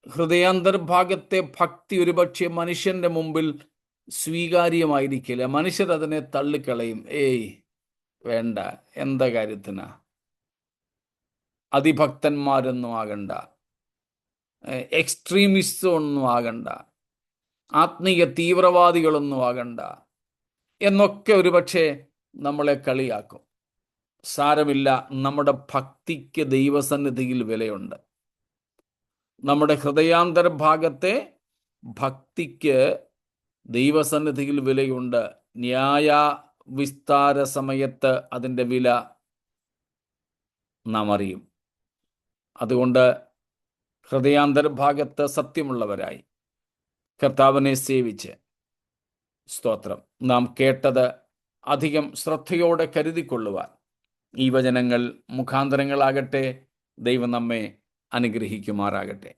ഹൃദയാന്തർഭാഗത്തെ ഭക്തി ഒരുപക്ഷെ മനുഷ്യൻ്റെ മുമ്പിൽ സ്വീകാര്യമായിരിക്കില്ല. മനുഷ്യർ അതിനെ തള്ളിക്കളയും. ഏയ് വേണ്ട, എന്താ കാര്യത്തിനാ, അതിഭക്തന്മാരൊന്നും ആകണ്ട, എക്സ്ട്രീമിസ്റ്റോ ഒന്നും ആകണ്ട, ആത്മീയ തീവ്രവാദികളൊന്നും ആകണ്ട എന്നൊക്കെ ഒരുപക്ഷെ നമ്മളെ കളിയാക്കും. സാരമില്ല, നമ്മുടെ ഭക്തിക്ക് ദൈവസന്നിധിയിൽ വിലയുണ്ട്. നമ്മുടെ ഹൃദയാന്തർഭാഗത്തെ ഭക്തിക്ക് ദൈവസന്നിധിയിൽ വിലയുണ്ട്. ന്യായ വിസ്താര സമയത്ത് അതിൻ്റെ വില നാം അറിയും. അതുകൊണ്ട് ഹൃദയാന്തർഭാഗത്ത് സത്യമുള്ളവരായി കർത്താവിനെ സേവിച്ച്, സ്തോത്രം, നാം കേട്ടത് അധികം ശ്രദ്ധയോടെ കരുതിക്കൊള്ളുവാൻ ഈ വചനങ്ങൾ മുഖാന്തരങ്ങളാകട്ടെ. ദൈവം നമ്മെ അനുഗ്രഹിക്കുമാറാകട്ടെ.